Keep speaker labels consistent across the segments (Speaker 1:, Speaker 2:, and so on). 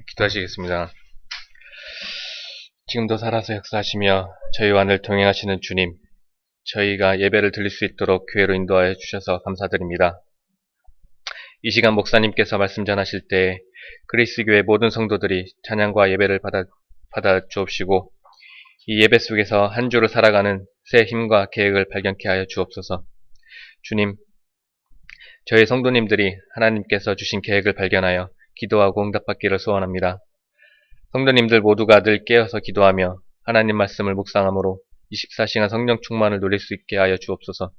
Speaker 1: 기도하시겠습니다. 지금도 살아서 역사하시며 저희와 늘 동행하시는 주님, 저희가 예배를 드릴 수 있도록 교회로 인도하여 주셔서 감사드립니다. 이 시간 목사님께서 말씀 전하실 때 그리스 교회 모든 성도들이 찬양과 예배를 받아 주옵시고 이 예배 속에서 한 주를 살아가는 새 힘과 계획을 발견케 하여 주옵소서. 주님, 저희 성도님들이 하나님께서 주신 계획을 발견하여 기도하고 응답받기를 소원합니다. 성도님들 모두가 늘 깨어서 기도하며 하나님 말씀을 묵상함으로 24시간 성령 충만을 누릴 수 있게 하여 주옵소서.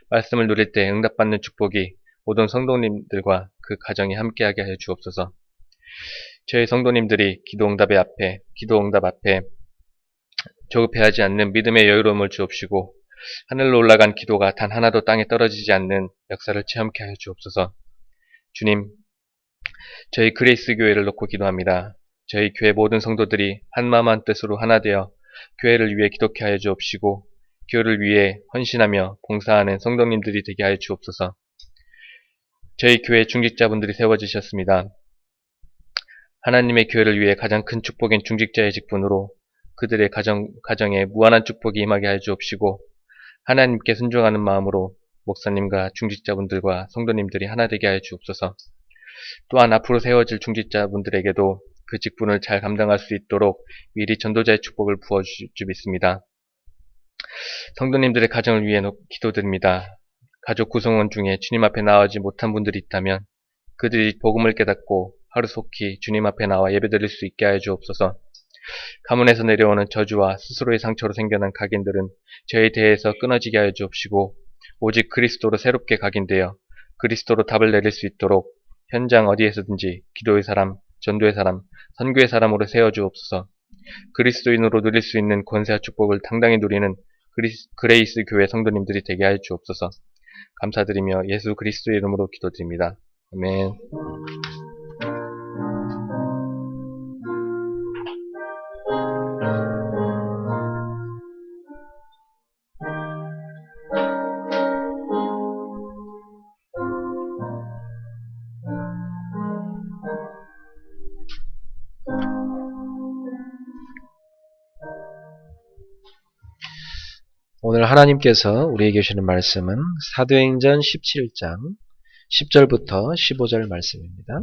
Speaker 1: 말씀을 누릴 때 응답받는 축복이 모든 성도님들과 그 가정이 함께하게 하여 주옵소서. 저희 성도님들이 기도 응답 앞에 조급해하지 않는 믿음의 여유로움을 주옵시고 하늘로 올라간 기도가 단 하나도 땅에 떨어지지 않는 역사를 체험케 하여 주옵소서. 주님, 저희 그레이스 교회를 놓고 기도합니다. 저희 교회 모든 성도들이 한마음 한뜻으로 하나 되어 교회를 위해 기도케 하여 주옵시고 교회를 위해 헌신하며 봉사하는 성도님들이 되게 하여 주옵소서. 저희 교회 중직자분들이 세워지셨습니다. 하나님의 교회를 위해 가장 큰 축복인 중직자의 직분으로 그들의 가정에 무한한 축복이 임하게 하여 주옵시고 하나님께 순종하는 마음으로 목사님과 중직자분들과 성도님들이 하나 되게 하여 주옵소서. 또한 앞으로 세워질 중직자분들에게도 그 직분을 잘 감당할 수 있도록 미리 전도자의 축복을 부어주실 줄 믿습니다. 성도님들의 가정을 위해 기도드립니다. 가족 구성원 중에 주님 앞에 나아오지 못한 분들이 있다면 그들이 복음을 깨닫고 하루속히 주님 앞에 나와 예배드릴 수 있게 하여 주옵소서. 가문에서 내려오는 저주와 스스로의 상처로 생겨난 각인들은 저희 대해서 끊어지게 하여 주옵시고 오직 그리스도로 새롭게 각인되어 그리스도로 답을 내릴 수 있도록 현장 어디에서든지 기도의 사람, 전도의 사람, 선교의 사람으로 세워주옵소서. 그리스도인으로 누릴 수 있는 권세와 축복을 당당히 누리는 그레이스 교회 성도님들이 되게 하여 주옵소서. 감사드리며 예수 그리스도의 이름으로 기도드립니다. 아멘.
Speaker 2: 오늘 하나님께서 우리에게 주시는 말씀은 사도행전 17장 10절부터 15절 말씀입니다.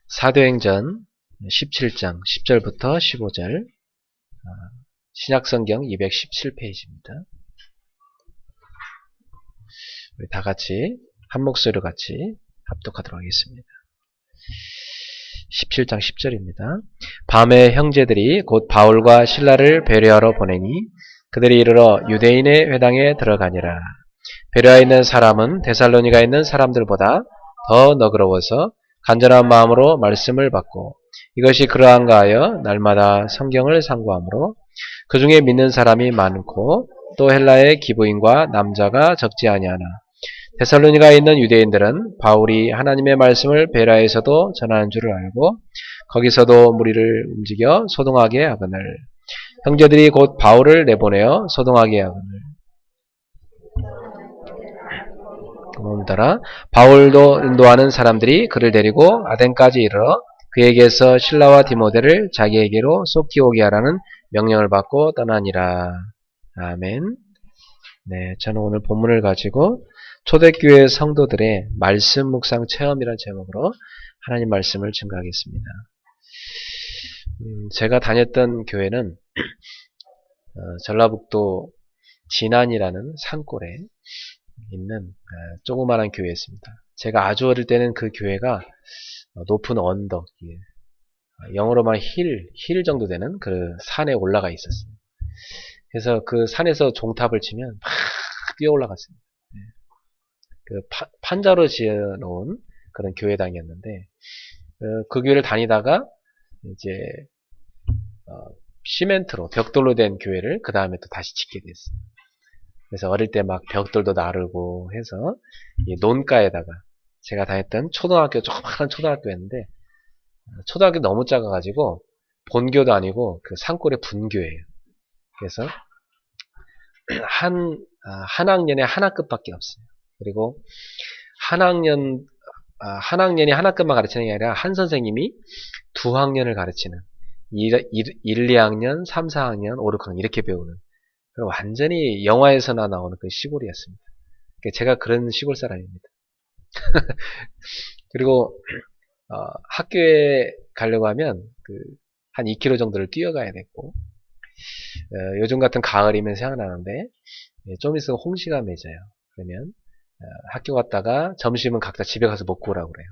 Speaker 2: 사도행전 17장 10절부터 15절 신약성경 217페이지입니다. 우리 다 같이 한 목소리로 같이 합독하도록 하겠습니다. 17장 10절입니다. 밤에 형제들이 곧 바울과 실라를 베레아로 보내니 그들이 이르러 유대인의 회당에 들어가니라. 베레아에 있는 사람은 데살로니가에 있는 사람들보다 더 너그러워서 간절한 마음으로 말씀을 받고 이것이 그러한가 하여 날마다 성경을 상고하므로 그 중에 믿는 사람이 많고 또 헬라의 기부인과 남자가 적지 아니하나 데살로니가에 있는 유대인들은 바울이 하나님의 말씀을 베레아에서도 전하는 줄을 알고 거기서도 무리를 움직여 소동하게 하거늘 형제들이 곧 바울을 내보내어 소동하게 하거늘 따라 바울도 인도하는 사람들이 그를 데리고 아덴까지 이르러 그에게서 실라와 디모데를 자기에게로 속히 오게 하라는 명령을 받고 떠나니라. 아멘. 네, 저는 오늘 본문을 가지고 초대교회 성도들의 말씀 묵상 체험이라는 제목으로 하나님 말씀을 증거하겠습니다. 제가 다녔던 교회는 전라북도 진안이라는 산골에 있는 조그마한 교회였습니다. 제가 아주 어릴 때는 그 교회가 높은 언덕, 영어로 말하면 힐 정도 되는 그 산에 올라가 있었어요. 그래서 그 산에서 종탑을 치면 막 뛰어 올라갔습니다. 그 판자로 지어놓은 그런 교회당이었는데 그 교회를 다니다가 이제 시멘트로 벽돌로 된 교회를 그 다음에 또 다시 짓게 됐어요. 그래서 어릴 때 막 벽돌도 나르고 해서 이 논가에다가 제가 다녔던 초등학교 조그마한 초등학교였는데 초등학교 너무 작아가지고 본교도 아니고 그 산골의 분교예요. 그래서 한 학년에 하나급밖에 없어요. 그리고 한 학년, 한 학년이 한 학급만 가르치는 게 아니라 한 선생님이 두 학년을 가르치는 1, 2학년, 3, 4학년, 5, 6학년 이렇게 배우는 완전히 영화에서나 나오는 그 시골이었습니다. 제가 그런 시골 사람입니다. 그리고 학교에 가려고 하면 한 2km 정도를 뛰어가야 되고 요즘 같은 가을이면 생각나는데 좀 있으면 홍시가 맺어요. 그러면 학교 갔다가 점심은 각자 집에 가서 먹고 오라고 그래요.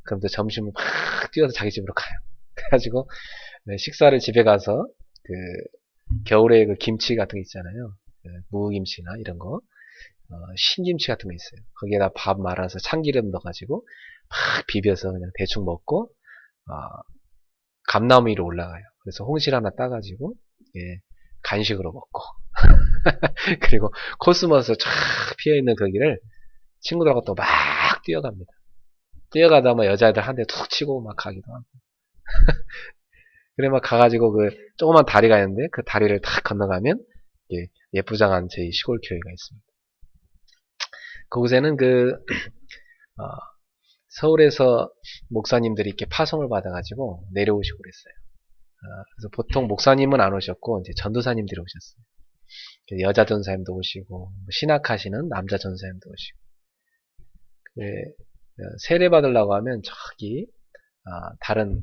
Speaker 2: 그럼 또 점심을 막 뛰어서 자기 집으로 가요. 그래가지고 식사를 집에 가서 겨울에 김치 같은 거 있잖아요. 무김치나 이런 거 신김치 같은 거 있어요. 거기에다 밥 말아서 참기름 넣어가지고 막 비벼서 그냥 대충 먹고 감나무 위로 올라가요. 그래서 홍실 하나 따가지고 간식으로 먹고 그리고 코스모스 쫙 피어있는 거기를 친구들하고 또 막 뛰어갑니다. 뛰어가다 뭐 여자애들 한 대 툭 치고 막 가기도 하고 그래 막 가가지고 조그만 다리가 있는데 그 다리를 탁 건너가면 예쁘장한 저희 시골 교회가 있습니다. 그곳에는 서울에서 목사님들이 이렇게 파송을 받아가지고 내려오시고 그랬어요. 그래서 보통 목사님은 안 오셨고 이제 전도사님들이 오셨어요. 여자 전사님도 오시고 신학하시는 남자 전사님도 오시고 세례 받으려고 하면 저기 다른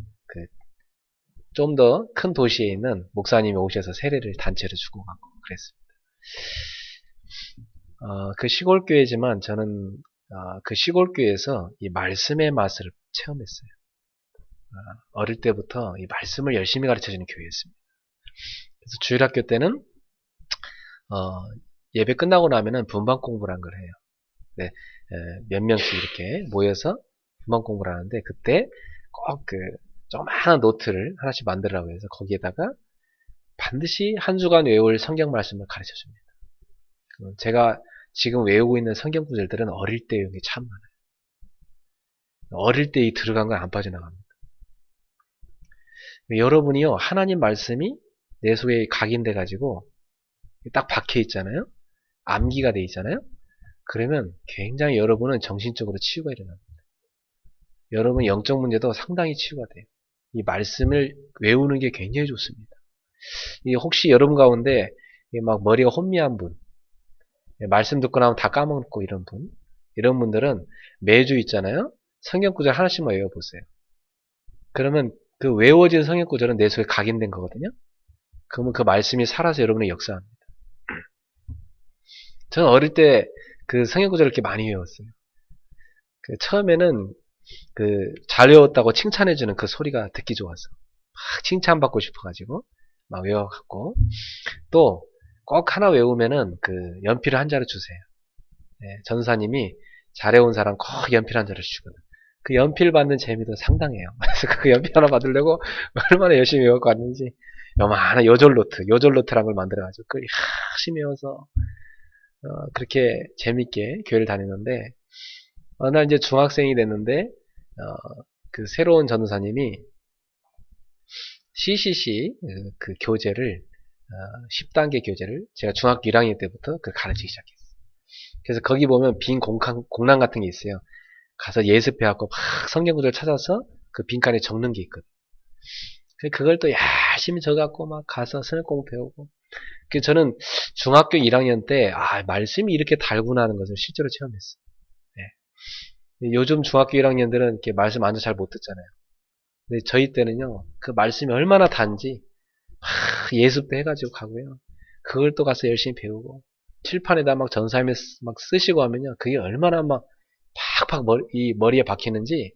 Speaker 2: 좀 더 큰 도시에 있는 목사님이 오셔서 세례를 단체로 주고 가고 그랬습니다. 그 시골교회지만 저는 그 시골교회에서 이 말씀의 맛을 체험했어요. 어릴 때부터 이 말씀을 열심히 가르쳐주는 교회였습니다. 그래서 주일학교 때는 예배 끝나고 나면은 분반 공부라는 걸 해요. 네, 몇 명씩 이렇게 모여서 분반 공부를 하는데 그때 꼭 조그마한 노트를 하나씩 만들라고 해서 거기에다가 반드시 한 주간 외울 성경 말씀을 가르쳐 줍니다. 제가 지금 외우고 있는 성경 구절들은 어릴 때 외운 게 참 많아요. 어릴 때 들어간 건 안 빠져나갑니다. 여러분이요, 하나님 말씀이 내 속에 각인돼 가지고 딱 박혀 있잖아요. 암기가 돼 있잖아요. 그러면 굉장히 여러분은 정신적으로 치유가 일어납니다. 여러분 영적 문제도 상당히 치유가 돼요. 이 말씀을 외우는 게 굉장히 좋습니다. 혹시 여러분 가운데 막 머리가 혼미한 분, 말씀 듣고 나면 다 까먹고 이런 분들은 매주 있잖아요. 성경 구절 하나씩만 외워보세요. 그러면 그 외워진 성경 구절은 내 속에 각인된 거거든요. 그러면 그 말씀이 살아서 여러분의 역사합니다. 저는 어릴 때 그 성경 구절을 이렇게 많이 외웠어요. 처음에는 잘 외웠다고 칭찬해주는 그 소리가 듣기 좋아서 막 칭찬받고 싶어가지고 막 외워갖고 또 꼭 하나 외우면은 연필을 한 자루 주세요. 네, 전사님이 잘 외운 사람 꼭 연필 한 자루 주거든. 그 연필 받는 재미도 상당해요. 그래서 그 연필 하나 받으려고 얼마나 열심히 외워갖고 왔는지 요만한 요절노트라는 걸 만들어가지고 그걸 열심히 외워서 그렇게 재밌게 교회를 다니는데 어느 날 이제 중학생이 됐는데 새로운 전도사님이 CCC 그 교재를 10단계 교재를 제가 중학교 1학년 때부터 가르치기 시작했어요. 그래서 거기 보면 빈 공란 같은 게 있어요. 가서 예습해갖고 막 성경 구절 찾아서 그 빈칸에 적는 게 있거든. 그걸 또 열심히 적어갖고 막 가서 성경 공부 배우고. 그래서 저는 중학교 1학년 때 말씀이 이렇게 달구나 하는 것을 실제로 체험했어요. 네. 요즘 중학교 1학년들은 이렇게 말씀 완전 잘 못 듣잖아요. 근데 저희 때는요, 그 말씀이 얼마나 단지 막 예습도 해가지고 가고요. 그걸 또 가서 열심히 배우고 칠판에다 막 전사님이 막 쓰시고 하면요, 그게 얼마나 막 팍팍 머리에 박히는지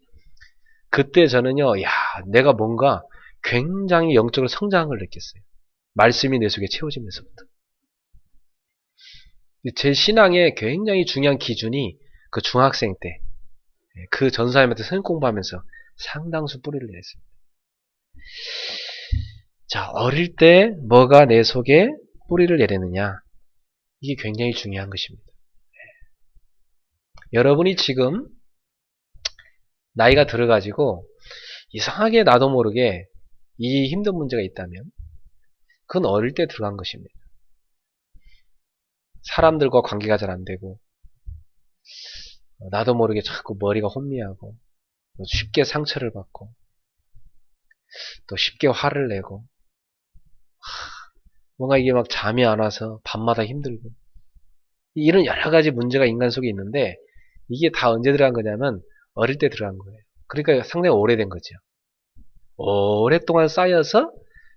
Speaker 2: 그때 저는요, 야, 내가 뭔가 굉장히 영적으로 성장한 걸 느꼈어요. 말씀이 내 속에 채워지면서부터. 제 신앙의 굉장히 중요한 기준이 그 중학생 때 그 전사님한테 성경 공부하면서 상당수 뿌리를 내렸습니다. 자, 어릴 때 뭐가 내 속에 뿌리를 내리느냐, 이게 굉장히 중요한 것입니다. 여러분이 지금 나이가 들어가지고 이상하게 나도 모르게 이 힘든 문제가 있다면 그건 어릴 때 들어간 것입니다. 사람들과 관계가 잘 안되고 나도 모르게 자꾸 머리가 혼미하고 쉽게 상처를 받고 또 쉽게 화를 내고 뭔가 이게 막 잠이 안 와서 밤마다 힘들고 이런 여러 가지 문제가 인간 속에 있는데 이게 다 언제 들어간 거냐면 어릴 때 들어간 거예요. 그러니까 상당히 오래된 거죠. 오랫동안 쌓여서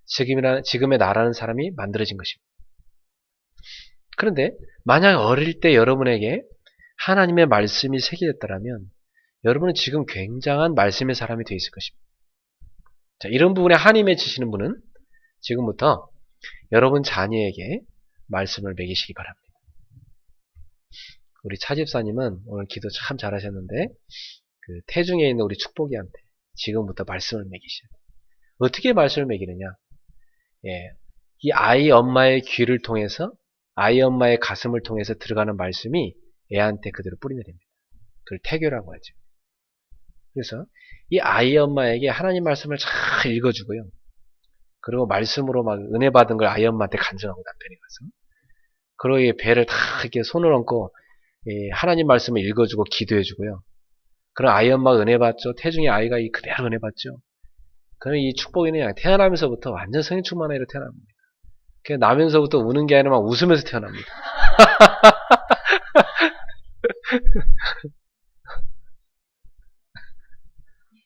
Speaker 2: 지금의 나라는 사람이 만들어진 것입니다. 그런데 만약 어릴 때 여러분에게 하나님의 말씀이 새겨졌더라면 여러분은 지금 굉장한 말씀의 사람이 되어 있을 것입니다. 자, 이런 부분에 한이 맺히시는 분은 지금부터 여러분 자녀에게 말씀을 먹이시기 바랍니다. 우리 차집사님은 오늘 기도 참 잘하셨는데 그 태중에 있는 우리 축복이한테 지금부터 말씀을 먹이셔야 돼요. 어떻게 말씀을 먹이느냐? 예, 이 아이 엄마의 귀를 통해서 아이 엄마의 가슴을 통해서 들어가는 말씀이 애한테 그대로 뿌리내립니다. 그걸 태교라고 하죠. 그래서 이 아이 엄마에게 하나님 말씀을 잘 읽어주고요. 그리고 말씀으로 막 은혜 받은 걸 아이 엄마한테 간증하고 남편이 가서 그리고 이 배를 다 이렇게 손을 얹고 하나님 말씀을 읽어주고 기도해주고요. 그럼 아이 엄마가 은혜 받죠. 태중의 아이가 그대로 은혜 받죠. 그럼 이 축복이 그냥 태어나면서부터 완전 성령 충만한 애로 태어납니다. 그냥 나면서부터 우는 게 아니라 막 웃으면서 태어납니다.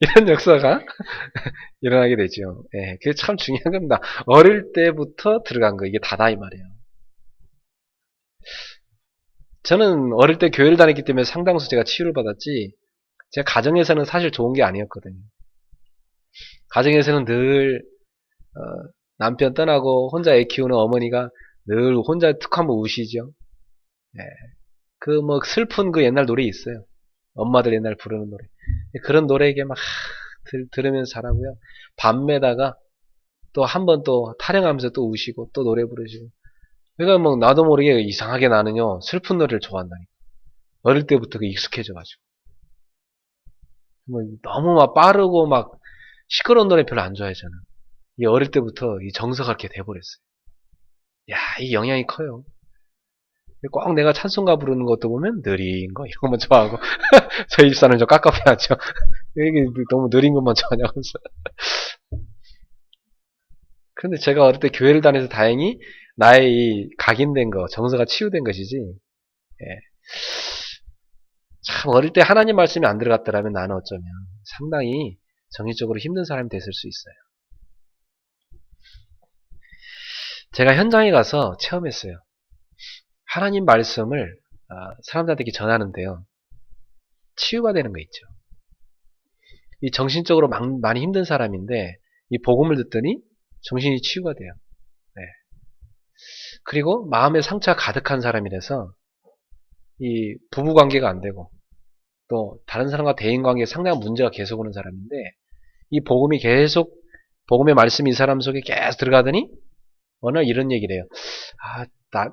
Speaker 2: 이런 역사가 일어나게 되죠. 예, 그게 참 중요한 겁니다. 어릴 때부터 들어간 거, 이게 다다 이 말이에요. 저는 어릴 때 교회를 다녔기 때문에 상당수 제가 치유를 받았지, 제가 가정에서는 사실 좋은 게 아니었거든요. 가정에서는 늘, 남편 떠나고 혼자 애 키우는 어머니가 늘 혼자 툭 한번 우시죠. 예, 그 뭐 슬픈 그 옛날 노래 있어요. 엄마들 옛날 부르는 노래. 그런 노래에게 막 들으면서 자라고요. 밤매다가 또 한 번 또 타령하면서 또 우시고 또 노래 부르시고. 그러니까 뭐 나도 모르게 이상하게 나는요 슬픈 노래를 좋아한다니까. 어릴 때부터 익숙해져가지고. 뭐 너무 막 빠르고 막 시끄러운 노래 별로 안 좋아해 저는. 이 어릴 때부터 이 정서가 이렇게 돼버렸어요. 야, 이 영향이 커요. 꼭 내가 찬송가 부르는 것도 보면 느린 거 이런 것만 좋아하고 저희 집사는 좀 깝깝해하죠. 이게 너무 느린 것만 좋아하냐고. 그런데 제가 어릴 때 교회를 다녀서 다행히 나의 이 각인된 거, 정서가 치유된 것이지. 예. 참 어릴 때 하나님 말씀이 안 들어갔더라면 나는 어쩌면 상당히 정신적으로 힘든 사람이 됐을 수 있어요. 제가 현장에 가서 체험했어요. 하나님 말씀을 사람들에게 전하는데요. 치유가 되는 거 있죠. 이 정신적으로 많이 힘든 사람인데 이 복음을 듣더니 정신이 치유가 돼요. 네. 그리고 마음의 상처가 가득한 사람이라서 이 부부관계가 안 되고 또 다른 사람과 대인관계에 상당한 문제가 계속 오는 사람인데 이 복음이 계속 복음의 말씀이 이 사람 속에 계속 들어가더니 어느 날 이런 얘기를 해요.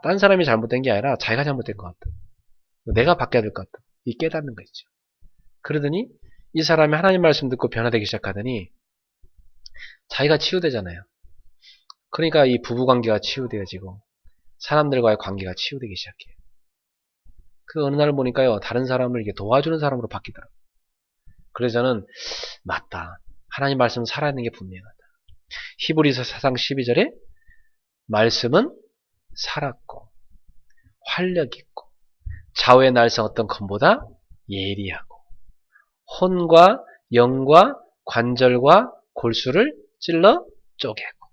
Speaker 2: 딴 사람이 잘못된 게 아니라 자기가 잘못된 것 같다. 내가 바뀌어야 될 것 같다. 이 깨닫는 거 있죠. 그러더니 이 사람이 하나님 말씀 듣고 변화되기 시작하더니 자기가 치유되잖아요. 그러니까 이 부부관계가 치유되어지고 사람들과의 관계가 치유되기 시작해요. 그 어느 날 보니까요. 다른 사람을 이렇게 도와주는 사람으로 바뀌더라고요. 그래서 저는 맞다. 하나님 말씀은 살아있는 게 분명하다. 히브리서 4장 12절에 말씀은 살았고 활력 있고 좌우의 날성 어떤 검보다 예리하고 혼과 영과 관절과 골수를 찔러 쪼개고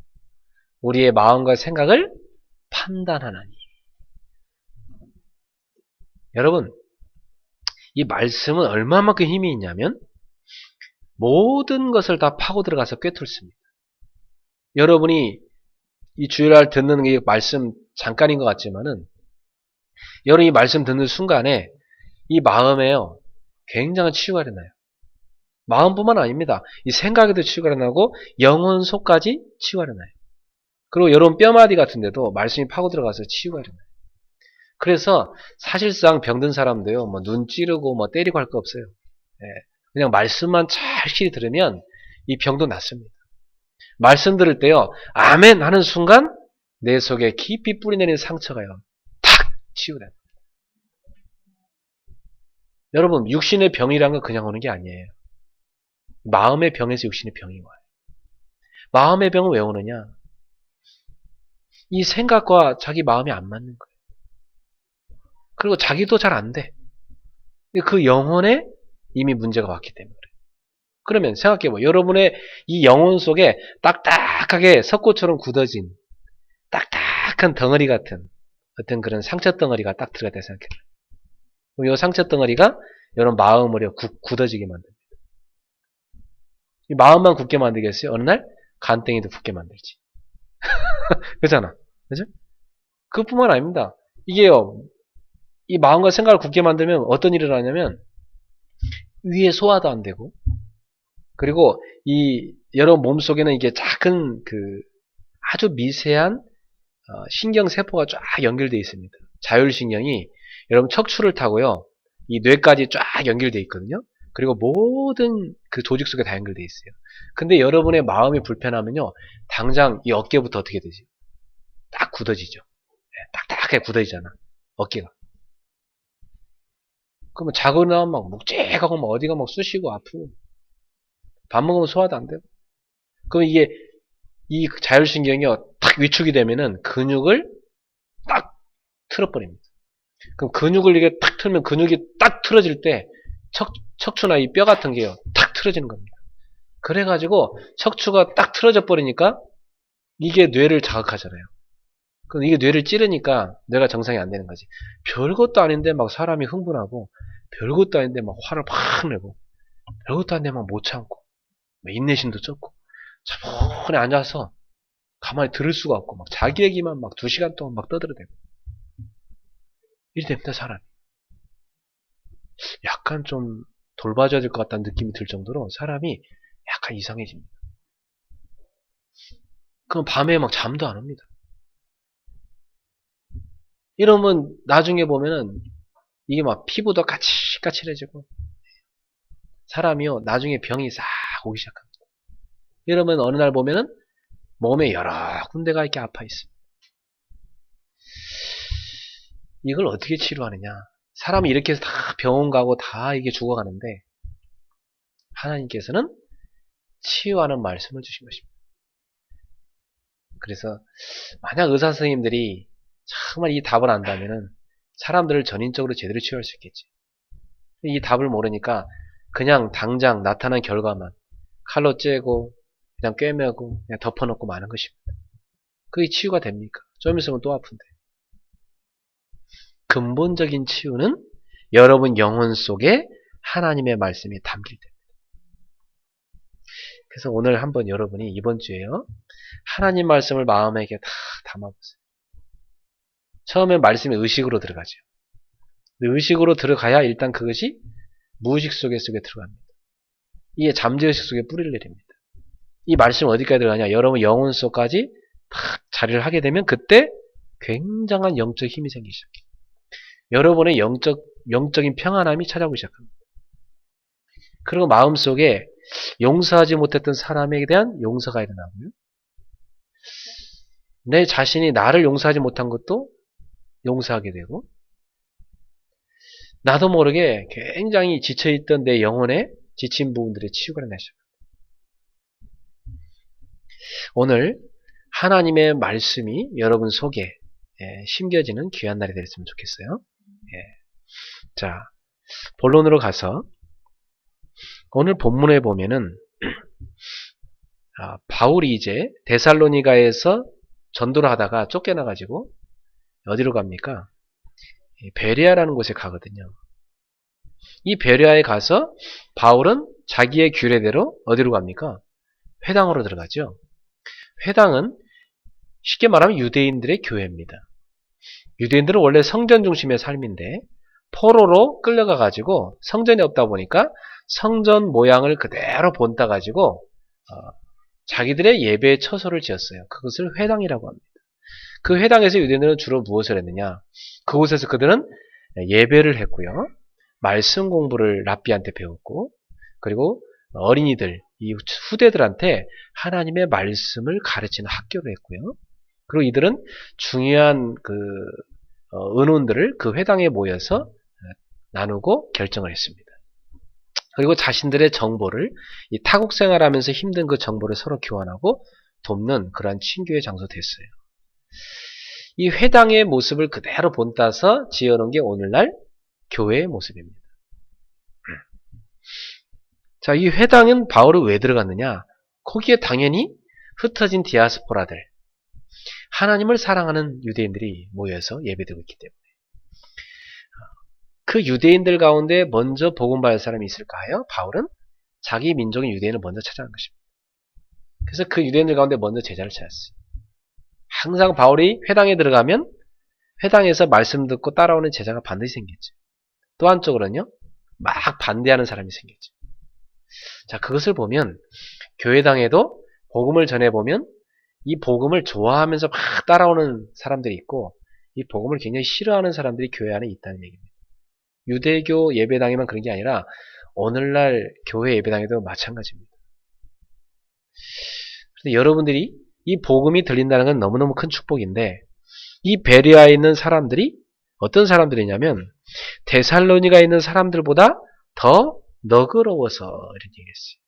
Speaker 2: 우리의 마음과 생각을 판단하나니. 여러분, 이 말씀은 얼마만큼 힘이 있냐면 모든 것을 다 파고 들어가서 꿰뚫습니다. 여러분이 이 주일날 듣는 이 말씀 잠깐인 것 같지만은 여러분이 이 말씀 듣는 순간에 이 마음에요 굉장한 치유가 일어나요. 마음뿐만 아닙니다. 이 생각에도 치유가 일어나고 영혼 속까지 치유가 일어나요. 그리고 여러분 뼈마디 같은 데도 말씀이 파고 들어가서 치유가 일어나요. 그래서 사실상 병든 사람도요 뭐 눈 찌르고 뭐 때리고 할 거 없어요. 예, 그냥 말씀만 잘 들으면 이 병도 낫습니다. 말씀 들을 때요 아멘 하는 순간 내 속에 깊이 뿌리내린 상처가요 탁 치유됩니다. 여러분, 육신의 병이란 건 그냥 오는 게 아니에요. 마음의 병에서 육신의 병이 와요. 마음의 병은 왜 오느냐? 이 생각과 자기 마음이 안 맞는 거예요. 그리고 자기도 잘 안 돼. 그 영혼에 이미 문제가 왔기 때문에 그래요. 그러면 생각해봐요. 여러분의 이 영혼 속에 딱딱하게 석고처럼 굳어진 딱딱한 덩어리 같은 어떤 그런 상처 덩어리가 딱 들어갔다 생각해봐요. 그럼 이 상처 덩어리가 여러분 마음을 굳어지게 만듭니다. 이 마음만 굳게 만들겠어요? 어느 날 간땡이도 굳게 만들지. 그렇잖아. 그죠? 그뿐만 아닙니다. 이게요, 이 마음과 생각을 굳게 만들면 어떤 일을 하냐면 위에 소화도 안 되고, 그리고 이 여러분 몸속에는 이게 작은 그 아주 미세한 신경세포가 쫙 연결되어 있습니다. 자율신경이 여러분 척추를 타고요, 이 뇌까지 쫙 연결되어 있거든요. 그리고 모든 그 조직 속에 다 연결되어 있어요. 근데 여러분의 마음이 불편하면요, 당장 이 어깨부터 어떻게 되죠? 딱 굳어지죠. 딱딱하게 굳어지잖아, 어깨가. 그러면 자고 나면 막 묵직하고 막 어디가 막 쑤시고 아프고, 밥 먹으면 소화도 안 되고. 그럼 이게 이 자율신경이요, 딱 위축이 되면은 근육을 딱 틀어버립니다. 그럼 근육을 이게 탁 틀면 근육이 딱 틀어질 때 척추나 이 뼈 같은 게요, 탁 틀어지는 겁니다. 그래가지고 척추가 딱 틀어져 버리니까 이게 뇌를 자극하잖아요. 그럼 이게 뇌를 찌르니까 뇌가 정상이 안 되는 거지. 별것도 아닌데 막 사람이 흥분하고, 별것도 아닌데 막 화를 팍 내고, 별것도 아닌데 막 못 참고, 인내심도 적고, 차분히 앉아서 가만히 들을 수가 없고, 막 자기 얘기만 막 2시간 동안 막 떠들어대고. 이리 됩니다, 사람이. 약간 좀 돌봐줘야 될 것 같다는 느낌이 들 정도로 사람이 약간 이상해집니다. 그럼 밤에 막 잠도 안 옵니다. 이러면 나중에 보면은 이게 막 피부도 까칠까칠해지고, 사람이요, 나중에 병이 싹 오기 시작합니다. 이러면 어느 날 보면은 몸에 여러 군데가 이렇게 아파 있습니다. 이걸 어떻게 치료하느냐? 사람이 이렇게 해서 다 병원 가고 다 이게 죽어가는데, 하나님께서는 치유하는 말씀을 주신 것입니다. 그래서 만약 의사 선생님들이 정말 이 답을 안다면은 사람들을 전인적으로 제대로 치유할 수 있겠지. 이 답을 모르니까 그냥 당장 나타난 결과만 칼로 째고 그냥 꿰매고 그냥 덮어놓고 마는 것입니다. 그게 치유가 됩니까? 좀 있으면 또 아픈데. 근본적인 치유는 여러분 영혼 속에 하나님의 말씀이 담길 때입니다. 그래서 오늘 한번 여러분이 이번 주에요, 하나님 말씀을 마음에 다 담아보세요. 처음에 말씀이 의식으로 들어가죠. 의식으로 들어가야 일단 그것이 무의식 속에 들어갑니다. 이게 잠재의식 속에 뿌리를 내립니다. 이 말씀이 어디까지 들어가냐? 여러분 영혼 속까지 탁 자리를 하게 되면 그때 굉장한 영적 힘이 생기기 시작해요. 여러분의 영적인 평안함이 찾아오기 시작합니다. 그리고 마음속에 용서하지 못했던 사람에 대한 용서가 일어나고요. 내 자신이 나를 용서하지 못한 것도 용서하게 되고, 나도 모르게 굉장히 지쳐있던 내 영혼에 지친 부분들의 치유가 일어나기 시작합니다. 오늘 하나님의 말씀이 여러분 속에 심겨지는 귀한 날이 됐으면 좋겠어요. 자, 본론으로 가서 오늘 본문에 보면은 바울이 이제 데살로니가에서 전도를 하다가 쫓겨나가지고 어디로 갑니까? 베레아라는 곳에 가거든요. 이 베레아에 가서 바울은 자기의 규례대로 어디로 갑니까? 회당으로 들어가죠. 회당은 쉽게 말하면 유대인들의 교회입니다. 유대인들은 원래 성전 중심의 삶인데 포로로 끌려가가지고 성전이 없다 보니까 성전 모양을 그대로 본따 가지고 자기들의 예배의 처소를 지었어요. 그것을 회당이라고 합니다. 그 회당에서 유대인들은 주로 무엇을 했느냐? 그곳에서 그들은 예배를 했고요. 말씀 공부를 랍비한테 배웠고, 그리고 어린이들, 이 후대들한테 하나님의 말씀을 가르치는 학교를 했고요. 그리고 이들은 중요한 그 의논들을 그 회당에 모여서 나누고 결정을 했습니다. 그리고 자신들의 정보를 이 타국 생활하면서 힘든 그 정보를 서로 교환하고 돕는 그러한 친교의 장소 됐어요. 이 회당의 모습을 그대로 본따서 지어놓은 게 오늘날 교회의 모습입니다. 자, 이 회당은 바울이 왜 들어갔느냐? 거기에 당연히 흩어진 디아스포라들, 하나님을 사랑하는 유대인들이 모여서 예배드리고 있기 때문에 그 유대인들 가운데 먼저 복음 받을 사람이 있을까요? 바울은 자기 민족인 유대인을 먼저 찾아간 것입니다. 그래서 그 유대인들 가운데 먼저 제자를 찾았어요. 항상 바울이 회당에 들어가면 회당에서 말씀 듣고 따라오는 제자가 반드시 생겼죠. 또 한쪽으로는요, 막 반대하는 사람이 생겼죠. 자, 그것을 보면 교회당에도 복음을 전해보면 이 복음을 좋아하면서 막 따라오는 사람들이 있고 이 복음을 굉장히 싫어하는 사람들이 교회 안에 있다는 얘기입니다. 유대교 예배당에만 그런 게 아니라 오늘날 교회 예배당에도 마찬가지입니다. 그런데 여러분들이 이 복음이 들린다는 건 너무너무 큰 축복인데 이 베레아에 있는 사람들이 어떤 사람들이냐면 데살로니가에 있는 사람들보다 더 너그러워서 이렇게 얘기했어요.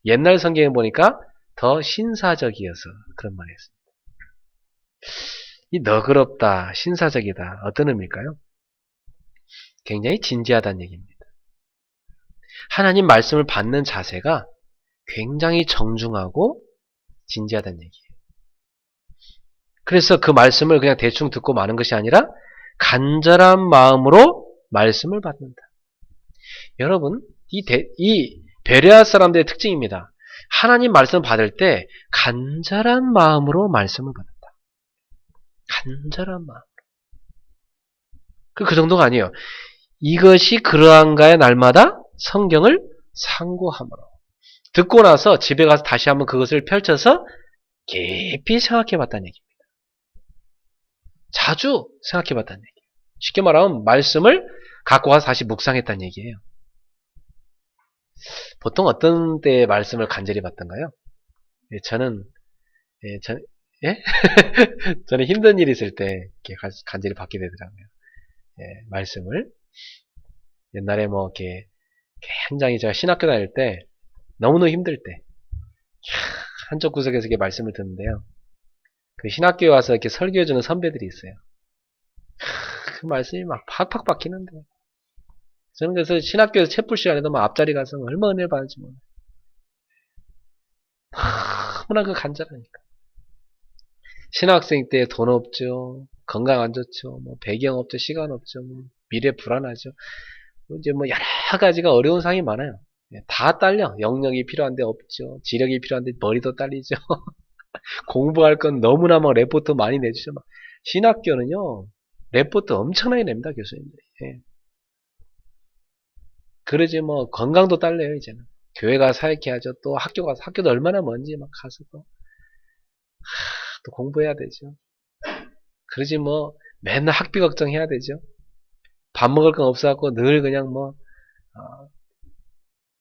Speaker 2: 옛날 성경에 보니까 더 신사적이어서 그런 말을 했습니다. 이 너그럽다, 신사적이다 어떤 의미일까요? 굉장히 진지하다는 얘기입니다. 하나님 말씀을 받는 자세가 굉장히 정중하고 진지하다는 얘기예요. 그래서 그 말씀을 그냥 대충 듣고 마는 것이 아니라 간절한 마음으로 말씀을 받는다. 여러분, 이 베레아 사람들의 특징입니다. 하나님 말씀 받을 때 간절한 마음으로 말씀을 받는다. 간절한 마음. 그 정도가 아니에요. 이것이 그러한가의 날마다 성경을 상고함으로. 듣고 나서 집에 가서 다시 한번 그것을 펼쳐서 깊이 생각해 봤다는 얘기입니다. 자주 생각해 봤다는 얘기예요. 쉽게 말하면 말씀을 갖고 가서 다시 묵상했다는 얘기예요. 보통 어떤 때 말씀을 간절히 받던가요? 저는 저는 힘든 일이 있을 때 이렇게 간절히 받게 되더라고요. 말씀을 옛날에 뭐 이렇게 굉장히 제가 신학교 다닐 때 너무너무 힘들 때 한쪽 구석에서 이렇게 말씀을 듣는데요. 그 신학교에 와서 이렇게 설교해주는 선배들이 있어요. 그 말씀이 막 팍팍 박히는데 저는 그래서 신학교에서 채플 시간에도 막 앞자리 가서 얼마나 은혜를 받는지 몰라요. 너무나 그 간절하니까. 신학생 때 돈 없죠. 건강 안 좋죠. 뭐 배경 없죠. 시간 없죠. 뭐 미래 불안하죠. 이제 뭐 여러 가지가 어려운 상황이 많아요. 다 딸려. 영역이 필요한데 없죠. 지력이 필요한데 머리도 딸리죠. 공부할 건 너무나 막 레포트 많이 내주죠. 막. 신학교는요. 레포트 엄청나게 냅니다. 교수님들이. 예. 그러지 뭐 건강도 딸려요. 이제는. 교회가 사역해야 하죠. 또 학교 가서 학교도 얼마나 먼지 막 가서 또 공부해야 되죠. 그러지 뭐 맨날 학비 걱정해야 되죠. 밥 먹을 건 없어갖고 늘 그냥 뭐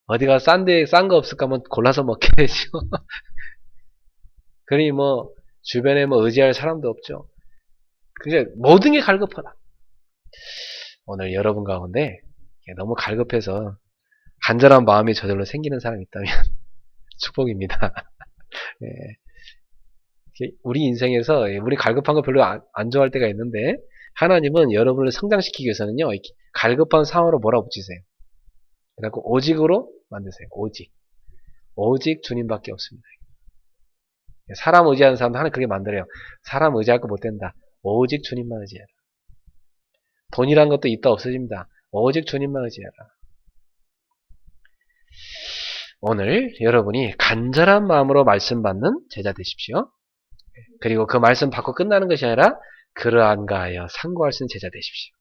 Speaker 2: 어디가 싼 거 없을까 하면 골라서 먹게 되죠. 그러니 뭐 주변에 뭐 의지할 사람도 없죠. 그냥 모든 게 갈급하다. 오늘 여러분 가운데 너무 갈급해서 간절한 마음이 저절로 생기는 사람이 있다면 축복입니다. 네. 우리 인생에서 우리 갈급한 거 별로 안 좋아할 때가 있는데 하나님은 여러분을 성장시키기 위해서는요 갈급한 상황으로 몰아붙이세요. 그래갖고 오직으로 만드세요. 오직 주님밖에 없습니다. 사람 의지하는 사람도 하나님 그렇게 만들어요. 사람 의지할 거 못 된다. 오직 주님만 의지해라. 돈이란 것도 있다 없어집니다. 오직 주님만 의지해라. 오늘 여러분이 간절한 마음으로 말씀 받는 제자 되십시오. 그리고 그 말씀 받고 끝나는 것이 아니라 그러한가 하여 상고할 수 있는 제자 되십시오.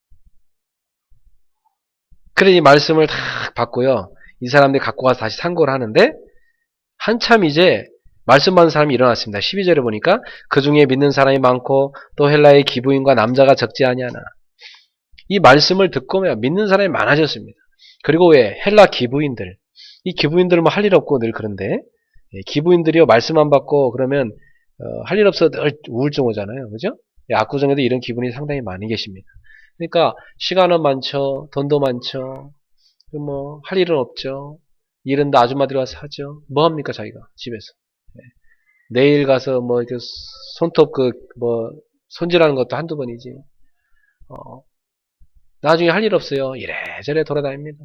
Speaker 2: 그래 이 말씀을 다 받고요. 이 사람들이 갖고 와서 다시 상고를 하는데 한참 이제 말씀 받는 사람이 일어났습니다. 12절에 보니까 그 중에 믿는 사람이 많고 또 헬라의 기부인과 남자가 적지 아니하나. 이 말씀을 듣고 믿는 사람이 많아졌습니다. 그리고 왜 헬라 기부인들 이 기부인들은 뭐 할 일 없고 늘 그런데 기부인들이요 말씀 안 받고 그러면 할 일 없어 늘 우울증 오잖아요. 그죠? 압구정에도 이런 기분이 상당히 많이 계십니다. 그러니까 시간은 많죠. 돈도 많죠. 뭐 할 일은 없죠. 일은 다 아줌마들이 와서 하죠. 뭐 합니까 자기가 집에서. 예. 내일 가서 뭐 이렇게 손톱 뭐 손질하는 것도 한두 번이지. 나중에 할 일 없어요. 이래저래 돌아다닙니다.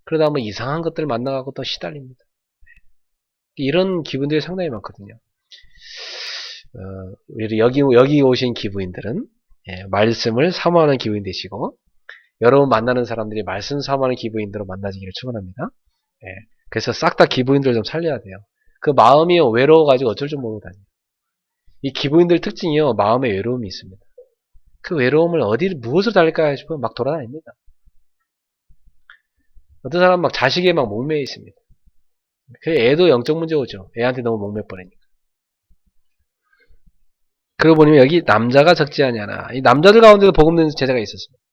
Speaker 2: 그러다 뭐 이상한 것들 만나가고 또 시달립니다. 이런 기분들이 상당히 많거든요. 여기 오신 기부인들은 말씀을 사모하는 기부인 되시고, 여러분 만나는 사람들이 말씀 사모하는 기부인들로 만나지기를 축원합니다. 그래서 싹 다 기부인들 좀 살려야 돼요. 그 마음이 외로워가지고 어쩔 줄 모르고 다녀요. 이 기부인들 특징이요, 마음에 외로움이 있습니다. 그 외로움을 무엇으로 달릴까 싶으면 막 돌아다닙니다. 어떤 사람은 막 자식에 막 목매여 있습니다. 그 애도 영적 문제 오죠. 애한테 너무 목매 뻔하니까. 그러고 보면 여기 남자가 적지 않냐나. 이 남자들 가운데도 복음 듣는 제자가 있었습니다.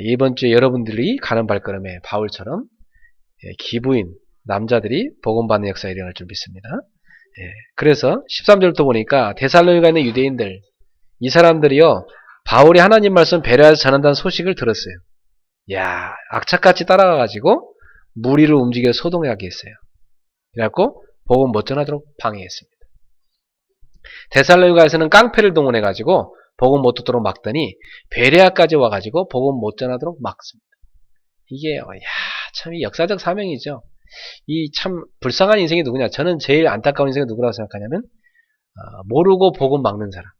Speaker 2: 이번 주에 여러분들이 가는 발걸음에 바울처럼 기부인, 남자들이 복음 받는 역사가 일어날 줄 믿습니다. 그래서 13절부터 보니까 데살로니가에 있는 유대인들, 이 사람들이요, 바울이 하나님 말씀 배려해서 전한다는 소식을 들었어요. 야, 악착같이 따라가가지고 무리를 움직여 소동하게 했어요. 그래갖고 복음 못 전하도록 방해했습니다. 데살로니가에서는 깡패를 동원해가지고 복음 못 듣도록 막더니 베레아까지 와가지고 복음 못 전하도록 막습니다. 이게 참 이 역사적 사명이죠. 이 참 불쌍한 인생이 누구냐? 저는 제일 안타까운 인생이 누구라고 생각하냐면 모르고 복음 막는 사람.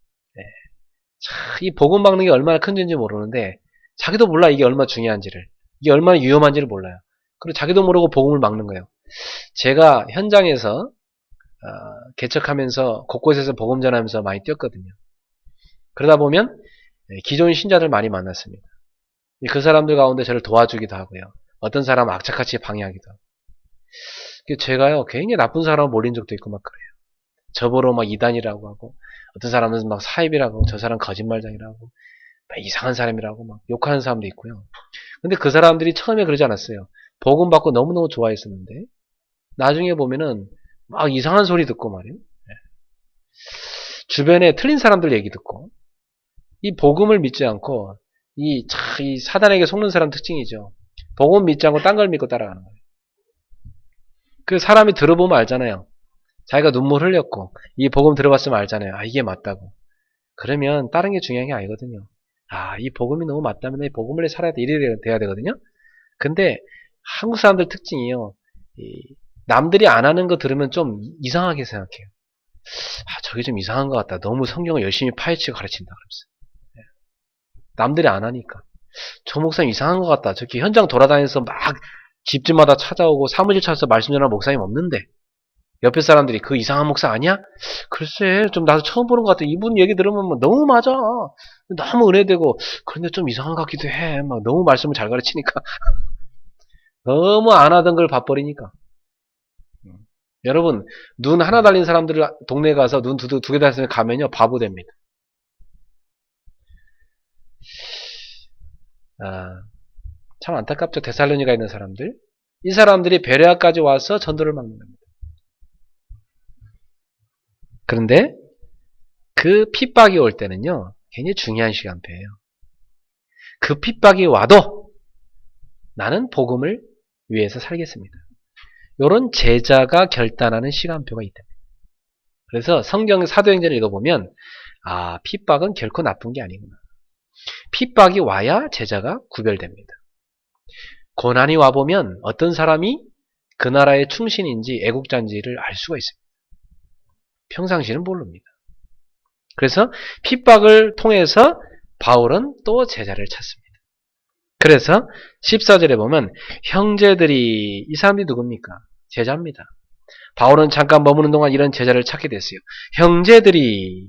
Speaker 2: 이 복음 막는 게 얼마나 큰 죄인지 모르는데 자기도 몰라 이게 얼마나 중요한지를, 이게 얼마나 위험한지를 몰라요. 그리고 자기도 모르고 복음을 막는 거예요. 제가 현장에서 개척하면서 곳곳에서 복음 전하면서 많이 뛰었거든요. 그러다 보면 기존 신자들 많이 만났습니다. 그 사람들 가운데 저를 도와주기도 하고요. 어떤 사람은 악착같이 방해하기도 하고. 제가요, 굉장히 나쁜 사람을 몰린 적도 있고 막 그래요. 저보러 막 이단이라고 하고, 어떤 사람은 막 사입이라고 하고, 저 사람 거짓말장이라고 하고, 막 이상한 사람이라고 막 욕하는 사람도 있고요. 근데 그 사람들이 처음에 그러지 않았어요. 복음 받고 너무너무 좋아했었는데, 나중에 보면은 막 이상한 소리 듣고 말이에요. 주변에 틀린 사람들 얘기 듣고, 이 복음을 믿지 않고, 이 사단에게 속는 사람 특징이죠. 복음 믿지 않고 딴 걸 믿고 따라가는 거예요. 그 사람이 들어보면 알잖아요. 자기가 눈물 흘렸고 이 복음 들어봤으면 알잖아요. 이게 맞다고. 그러면 다른 게 중요한 게 아니거든요. 이 복음이 너무 맞다면 이 복음을 살아야 돼. 이래 돼야 되거든요. 근데 한국 사람들 특징이요. 남들이 안 하는 거 들으면 좀 이상하게 생각해요. 저게 좀 이상한 것 같다. 너무 성경을 열심히 파헤치고 가르친다. 그러면서. 남들이 안 하니까. 저 목사님 이상한 것 같다. 저기 현장 돌아다니면서 막 집집마다 찾아오고 사무실 찾아서 말씀 전하는 목사님 없는데 옆에 사람들이 그 이상한 목사 아니야? 글쎄 좀 나도 처음 보는 것 같아. 이분 얘기 들으면 너무 맞아. 너무 은혜되고 그런데 좀 이상한 것 같기도 해. 막 너무 말씀을 잘 가르치니까 너무 안 하던 걸 봐버리니까. 여러분 눈 하나 달린 사람들 동네에 가서 눈 두 개 달린 사람이 가면요 바보 됩니다. 참 안타깝죠. 데살로니가에 있는 사람들. 이 사람들이 베레아까지 와서 전도를 막는 겁니다. 그런데 그 핍박이 올 때는요. 굉장히 중요한 시간표예요. 그 핍박이 와도 나는 복음을 위해서 살겠습니다. 이런 제자가 결단하는 시간표가 있다. 그래서 성경 사도행전을 읽어보면 핍박은 결코 나쁜 게 아니구나. 핍박이 와야 제자가 구별됩니다. 고난이 와보면 어떤 사람이 그 나라의 충신인지 애국자인지를 알 수가 있습니다. 평상시는 모릅니다. 그래서 핍박을 통해서 바울은 또 제자를 찾습니다. 그래서 14절에 보면 형제들이, 이 사람들이 누굽니까? 제자입니다. 바울은 잠깐 머무는 동안 이런 제자를 찾게 됐어요. 형제들이,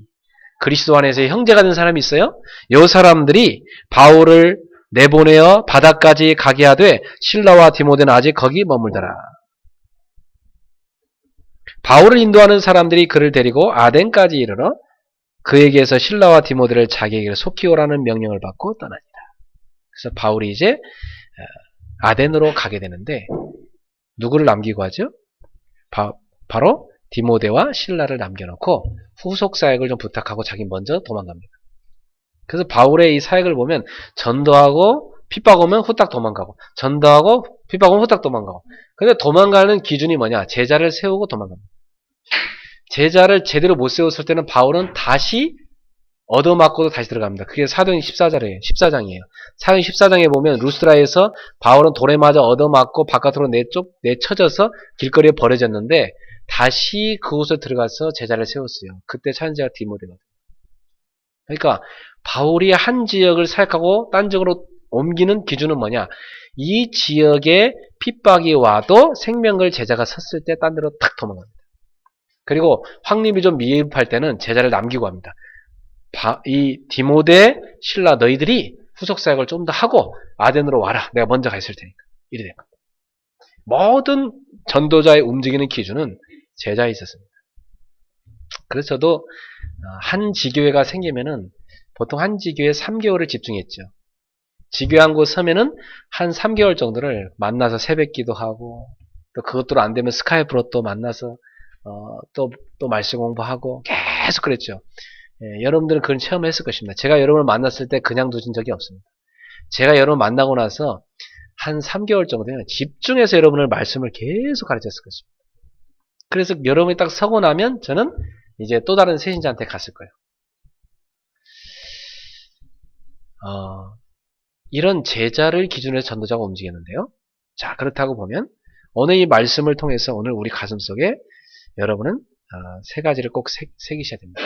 Speaker 2: 그리스도 안에서의 형제가 된 사람이 있어요? 이 사람들이 바울을 내보내어 바다까지 가게 하되 실라와 디모데는 아직 거기 머물더라. 바울을 인도하는 사람들이 그를 데리고 아덴까지 이르러 그에게서 실라와 디모데를 자기에게 속히 오라는 명령을 받고 떠납니다. 그래서 바울이 이제 아덴으로 가게 되는데 누구를 남기고 하죠? 바로 디모데와 실라를 남겨놓고 후속 사역을 좀 부탁하고 자기 먼저 도망갑니다. 그래서 바울의 이 사역을 보면 전도하고 핍박 오면 후딱 도망가고 전도하고 핍박 오면 후딱 도망가고. 근데 도망가는 기준이 뭐냐? 제자를 세우고 도망갑니다. 제자를 제대로 못 세웠을 때는 바울은 다시 얻어맞고도 다시 들어갑니다. 그게 사도행 14장이에요. 사도행 14장에 보면 루스드라에서 바울은 돌에 맞아 얻어맞고 바깥으로 내쳐져서 길거리에 버려졌는데 다시 그곳에 들어가서 제자를 세웠어요. 그때 찾은 자가 디모데거든요. 그러니까 바울이 한 지역을 사역하고 딴 지역으로 옮기는 기준은 뭐냐? 이 지역에 핍박이 와도 생명을 제자가 섰을 때 딴 데로 탁 도망갑니다. 그리고 확립이 좀 미흡할 때는 제자를 남기고 합니다. 이 디모데, 실라 너희들이 후속 사역을 좀 더 하고 아덴으로 와라. 내가 먼저 가 있을 테니까. 이래 된 겁니다. 모든 전도자의 움직이는 기준은 제자에 있었습니다. 그래서 저도 한 지교회가 생기면은 보통 한 지교회에 3개월을 집중했죠. 지교회 곳 서면은 한 3개월 정도를 만나서 새벽 기도하고 또 그것도 안 되면 스카이프로 또 만나서 또 말씀 공부하고 계속 그랬죠. 예, 여러분들은 그런 체험을 했을 것입니다. 제가 여러분을 만났을 때 그냥 두신 적이 없습니다. 제가 여러분을 만나고 나서 한 3개월 정도는 집중해서 여러분을 말씀을 계속 가르쳤을 것입니다. 그래서 여러분이 딱 서고 나면 저는 이제 또 다른 세신자한테 갔을 거예요. 이런 제자를 기준으로 해서 전도자가 움직이는데요. 자, 그렇다고 보면 오늘 이 말씀을 통해서 오늘 우리 가슴속에 여러분은 세 가지를 꼭 새기셔야 됩니다.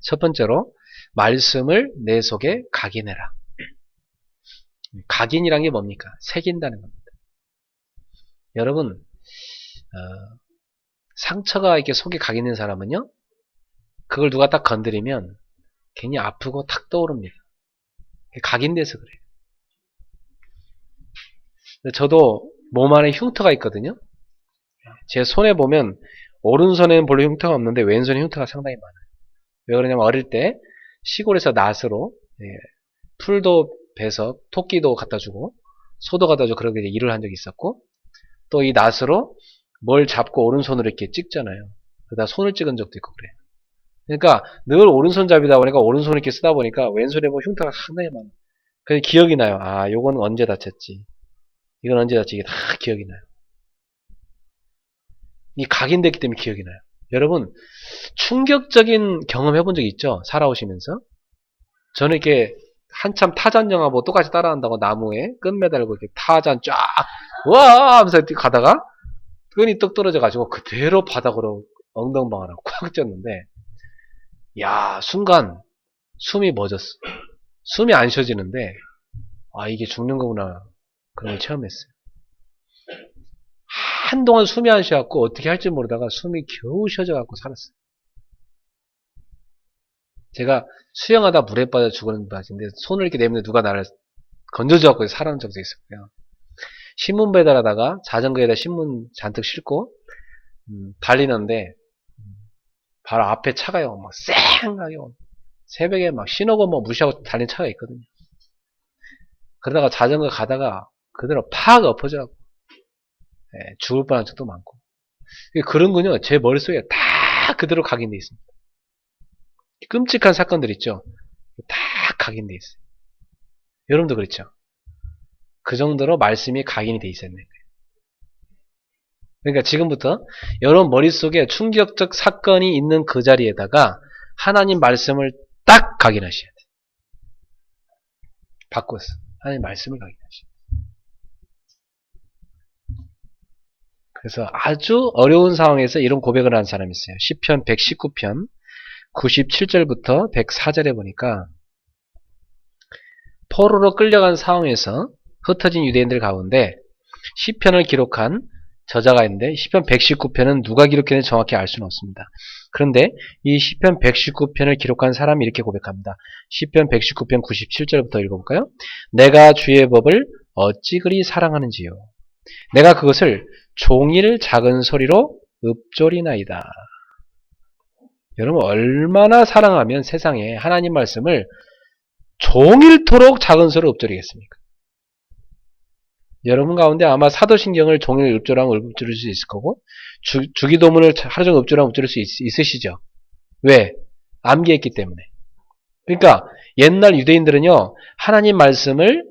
Speaker 2: 첫 번째로 말씀을 내 속에 각인해라. 각인이란 게 뭡니까? 새긴다는 겁니다. 여러분 상처가 이렇게 속에 각인된 사람은요, 그걸 누가 딱 건드리면 괜히 아프고 탁 떠오릅니다. 각인돼서 그래요. 저도 몸 안에 흉터가 있거든요. 제 손에 보면 오른손에는 별로 흉터가 없는데 왼손에 흉터가 상당히 많아요. 왜 그러냐면 어릴 때 시골에서 낫으로 풀도 베서 토끼도 갖다 주고 소도 갖다 주고 그렇게 일을 한 적이 있었고, 또 이 낫으로 뭘 잡고 오른손으로 이렇게 찍잖아요. 그러다 손을 찍은 적도 있고 그래요. 그러니까 늘 오른손잡이다 보니까 오른손을 이렇게 쓰다 보니까 왼손에 보면 흉터가 상당히 많아요. 그래서 기억이 나요. 아, 요건 언제 다쳤지, 이건 언제 다치게 다 기억이 나요. 이 각인됐기 때문에 기억이 나요. 여러분 충격적인 경험 해본 적 있죠? 살아오시면서. 저는 이렇게 한참 타잔 영화 보고 똑같이 따라한다고 나무에 끈 매달고 이렇게 타잔 쫙 와 하면서 가다가 끈이 떡 떨어져 가지고 그대로 바닥으로 엉덩방아랑 콱 쪘는데, 야, 순간 숨이 멎었어. 숨이 안 쉬어지는데 아, 이게 죽는 거구나, 그런 걸 체험했어요. 한동안 숨이 안 쉬어갖고 어떻게 할지 모르다가 숨이 겨우 쉬어져갖고 살았어요. 제가 수영하다 물에 빠져 죽는 바지인데 손을 이렇게 내밀면 누가 나를 건져줘갖고 살아난 적도 있었고요. 신문 배달하다가 자전거에다 신문 잔뜩 싣고 달리는데 바로 앞에 차가요. 막 쌩하게 새벽에 막 신호고 뭐 무시하고 달린 차가 있거든요. 그러다가 자전거 가다가 그대로 팍 엎어져갖고 죽을 뻔한 적도 많고. 그런군요. 제 머릿속에 다 그대로 각인돼 있습니다. 끔찍한 사건들 있죠. 다 각인돼 있어요. 여러분도 그렇죠. 그 정도로 말씀이 각인이 돼 있었네. 그러니까 지금부터 여러분 머릿속에 충격적 사건이 있는 그 자리에다가 하나님 말씀을 딱 각인하셔야 돼요. 바꿔서 하나님 말씀을 각인하셔야 돼요. 그래서 아주 어려운 상황에서 이런 고백을 하는 사람이 있어요. 시편 119편 97절부터 104절에 보니까 포로로 끌려간 상황에서 흩어진 유대인들 가운데 시편을 기록한 저자가 있는데, 시편 119편은 누가 기록했는지 정확히 알 수는 없습니다. 그런데 이 시편 119편을 기록한 사람이 이렇게 고백합니다. 시편 119편 97절부터 읽어볼까요? 내가 주의 법을 어찌 그리 사랑하는지요. 내가 그것을 종일 작은 소리로 읊조리나이다. 여러분 얼마나 사랑하면 세상에 하나님 말씀을 종일토록 작은 소리로 읊조리겠습니까? 여러분 가운데 아마 사도신경을 종일 읊조리하면 읊조릴 수 있을 거고, 주기도문을 하루 종일 읊조리하면 읊조릴 수 있으시죠? 왜? 암기했기 때문에. 그러니까 옛날 유대인들은요, 하나님 말씀을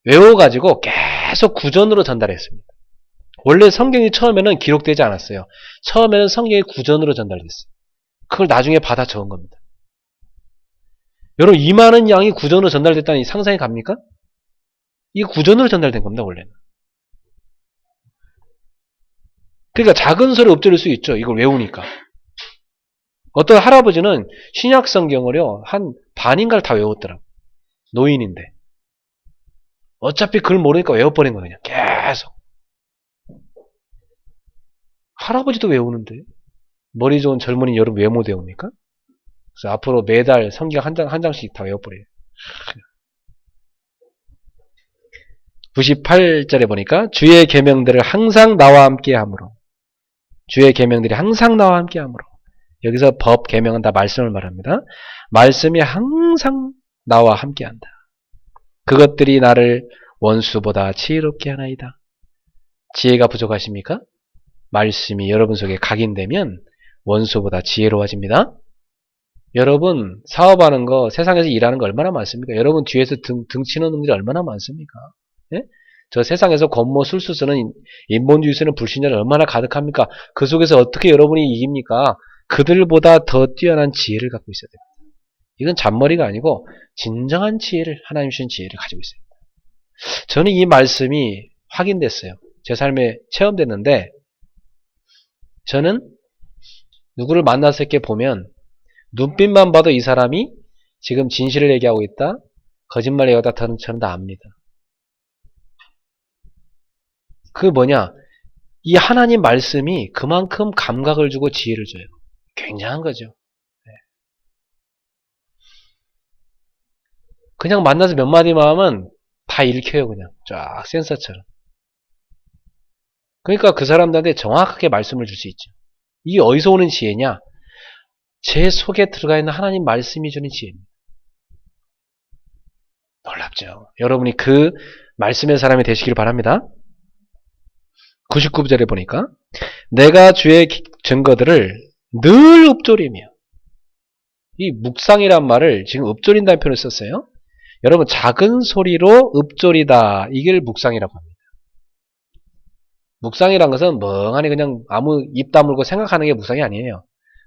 Speaker 2: 외워가지고 계속 구전으로 전달했습니다. 원래 성경이 처음에는 기록되지 않았어요. 처음에는 성경이 구전으로 전달됐어요. 그걸 나중에 받아 적은 겁니다. 여러분, 이 많은 양이 구전으로 전달됐다니 상상이 갑니까? 이게 구전으로 전달된 겁니다, 원래는. 그러니까 작은 소리 읊조릴 수 있죠. 이걸 외우니까. 어떤 할아버지는 신약 성경을요, 한 반인가를 다 외웠더라고요. 노인인데. 어차피 글 모르니까 외워버린 거예요, 그냥. 계속. 할아버지도 외우는데. 머리 좋은 젊은이 여러분 왜 못 외웁니까? 그래서 앞으로 매달 성경 한 장씩 다 외워버려요. 98절에 보니까 주의 계명들을 항상 나와 함께 함으로. 주의 계명들이 항상 나와 함께 함으로. 여기서 법, 계명은 다 말씀을 말합니다. 말씀이 항상 나와 함께 한다. 그것들이 나를 원수보다 지혜롭게 하나이다. 지혜가 부족하십니까? 말씀이 여러분 속에 각인되면 원수보다 지혜로워집니다. 여러분 사업하는 거, 세상에서 일하는 거 얼마나 많습니까? 여러분 뒤에서 등 치는 놈들이 얼마나 많습니까? 예? 저 세상에서 권모 술수 쓰는 인본주의 쓰는 불신자들 얼마나 가득합니까? 그 속에서 어떻게 여러분이 이깁니까? 그들보다 더 뛰어난 지혜를 갖고 있어야 됩니다. 이건 잔머리가 아니고 진정한 지혜를, 하나님 주신 지혜를 가지고 있어요. 저는 이 말씀이 확인됐어요. 제 삶에 체험됐는데, 저는 누구를 만났을 때 보면 눈빛만 봐도 이 사람이 지금 진실을 얘기하고 있다, 거짓말 얘기하고 있다, 저는 다 압니다. 그 뭐냐, 이 하나님 말씀이 그만큼 감각을 주고 지혜를 줘요. 굉장한 거죠. 그냥 만나서 몇 마디만 하면 다 읽혀요. 그냥 쫙 센서처럼. 그러니까 그 사람들한테 정확하게 말씀을 줄 수 있죠. 이게 어디서 오는 지혜냐? 제 속에 들어가 있는 하나님 말씀이 주는 지혜입니다. 놀랍죠. 여러분이 그 말씀의 사람이 되시길 바랍니다. 99절에 보니까 내가 주의 증거들을 늘 읊조리며, 이 묵상이란 말을 지금 읊조린다는 표현을 썼어요. 여러분 작은 소리로 읊조리다, 이게 묵상이라고 합니다. 묵상이란 것은 멍하니 그냥 아무 입 다물고 생각하는 게 묵상이 아니에요.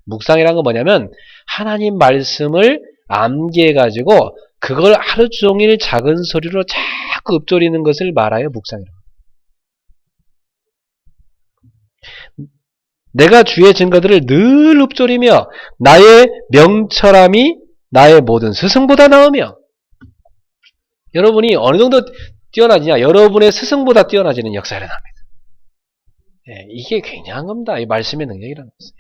Speaker 2: 묵상이란 건 뭐냐면 하나님 말씀을 암기해가지고 그걸 하루 종일 작은 소리로 자꾸 읊조리는 것을 말하여 묵상이라고. 내가 주의 증거들을 늘 읊조리며 나의 명철함이 나의 모든 스승보다 나으며. 여러분이 어느 정도 뛰어나지냐? 여러분의 스승보다 뛰어나지는 역사를 일어납니다. 예, 이게 굉장한 겁니다. 이 말씀의 능력이라는 것은.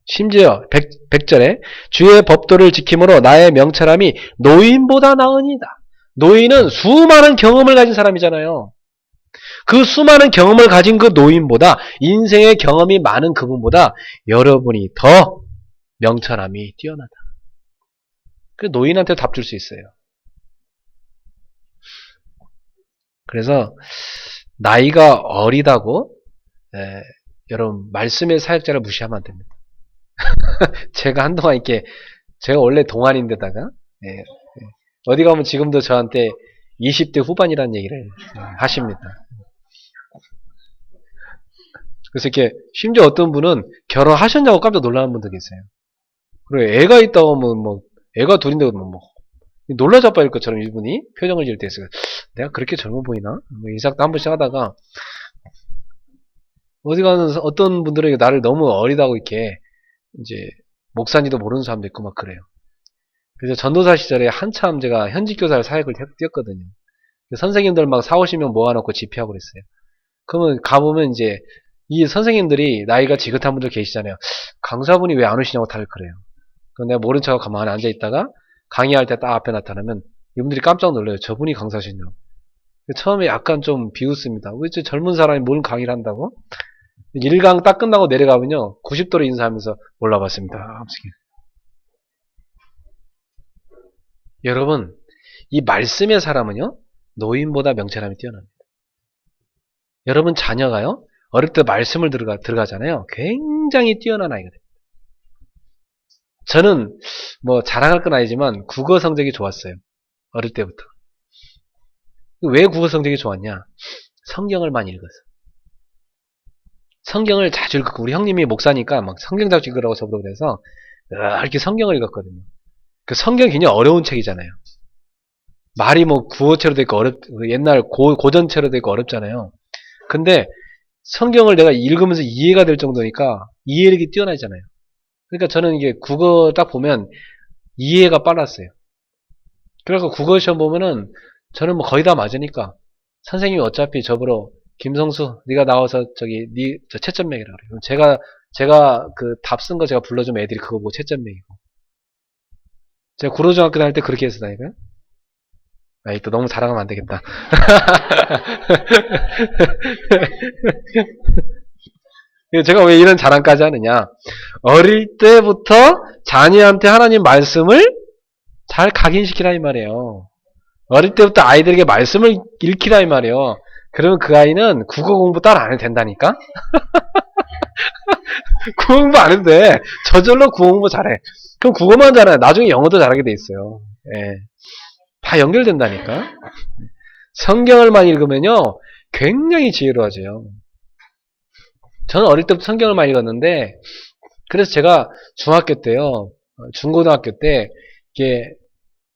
Speaker 2: 심지어 100절에 주의 법도를 지킴으로 나의 명철함이 노인보다 나으니다. 노인은 수많은 경험을 가진 사람이잖아요. 그 수많은 경험을 가진 그 노인보다, 인생의 경험이 많은 그분보다 여러분이 더 명철함이 뛰어나다. 그 노인한테 답 줄 수 있어요. 그래서 나이가 어리다고 여러분 말씀의 사역자를 무시하면 안 됩니다. 제가 한동안 이렇게, 제가 원래 동안인데다가 어디 가면 지금도 저한테 20대 후반이라는 얘기를 하십니다. 그래서 이렇게 심지어 어떤 분은 결혼하셨냐고 깜짝 놀라는 분도 계세요. 그리고 애가 있다고 하면 뭐 애가 둘인데 뭐 놀라 자빠질 것처럼 이분이 표정을 지을 때 있어요. 내가 그렇게 젊어 보이나? 뭐 인사도 한 번씩 하다가 어디 가는 어떤 분들은 나를 너무 어리다고 이렇게 이제 목사인지도 모르는 사람도 있고 막 그래요. 그래서 전도사 시절에 한참 제가 현직 교사를 사역을 뛰었거든요. 선생님들 막 40~50명 모아놓고 집회하고 그랬어요. 그러면 가보면 이제 이 선생님들이 나이가 지긋한 분들 계시잖아요. 강사분이 왜 안 오시냐고 다들 그래요. 그럼 내가 모른 척하고 가만히 앉아있다가 강의할 때 딱 앞에 나타나면 이분들이 깜짝 놀라요. 저분이 강사시냐고. 처음에 약간 좀 비웃습니다. 왜 저 젊은 사람이 뭔 강의를 한다고? 1강 딱 끝나고 내려가면요 90도로 인사하면서 올라봤습니다. 여러분 이 말씀의 사람은요 노인보다 명철함이 뛰어납니다. 여러분 자녀가요 어릴 때 말씀을 들어가잖아요. 굉장히 뛰어난 아이가 됩니다. 저는 뭐 자랑할 건 아니지만 국어 성적이 좋았어요. 어릴 때부터. 왜 국어 성적이 좋았냐? 성경을 많이 읽어서. 성경을 자주 읽고 우리 형님이 목사니까 막 성경 자주 읽으라고 저보고 그래서 이렇게 성경을 읽었거든요. 그 성경 굉장히 어려운 책이잖아요. 말이 뭐 구어체로 돼 있고 옛날 고전체로 돼 있고 어렵잖아요. 근데 성경을 내가 읽으면서 이해가 될 정도니까 이해력이 뛰어나잖아요. 그러니까 저는 이게 국어 딱 보면 이해가 빨랐어요. 그래서 국어 시험 보면은 저는 뭐 거의 다 맞으니까 선생님이 어차피 저보러 김성수 네가 나와서 저기 저 채점 매기라 그래요. 제가 그 답 쓴 거 제가 불러주면 애들이 그거 보고 채점 매기고. 제가 구로중학교 다닐 때 그렇게 했었다니까요. 아이 또 너무 자랑하면 안 되겠다. 제가 왜 이런 자랑까지 하느냐? 어릴 때부터 자녀한테 하나님 말씀을 잘 각인시키라 이 말이에요. 어릴 때부터 아이들에게 말씀을 읽히라 이 말이에요. 그러면 그 아이는 국어 공부 따로 안 해도 된다니까? 국어 공부 안 해도 돼. 저절로 국어 공부 잘해. 그럼 국어만 잘해. 나중에 영어도 잘하게 돼 있어요. 예. 다 연결된다니까? 성경을 많이 읽으면요, 굉장히 지혜로워져요. 저는 어릴 때부터 성경을 많이 읽었는데, 그래서 제가 중학교 때요, 중고등학교 때, 이게,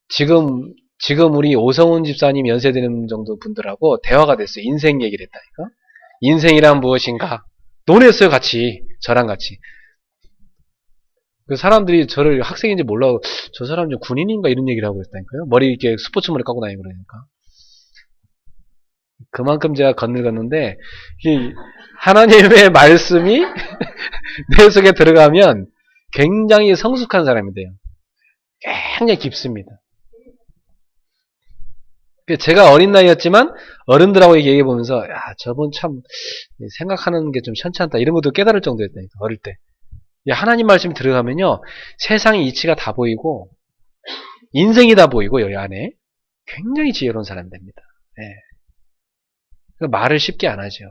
Speaker 2: 지금 우리 오성훈 집사님 연세되는 정도 분들하고 대화가 됐어요. 인생 얘기를 했다니까? 인생이란 무엇인가? 논했어요, 같이. 저랑 같이. 그 사람들이 저를 학생인지 몰라도 저 사람 좀 군인인가 이런 얘기를 하고 있다니까요. 머리 이렇게 스포츠 머리 감고 다니고 그러니까. 그만큼 제가 건늙었는데 이 하나님의 말씀이 내 속에 들어가면 굉장히 성숙한 사람이 돼요. 굉장히 깊습니다. 제가 어린 나이였지만 어른들하고 얘기해보면서 야 저분 참 생각하는 게 좀 현찮다 이런 것도 깨달을 정도였다니까 어릴 때. 하나님 말씀이 들어가면요 세상의 이치가 다 보이고 인생이 다 보이고 여기 안에 굉장히 지혜로운 사람이 됩니다. 네. 말을 쉽게 안 하죠.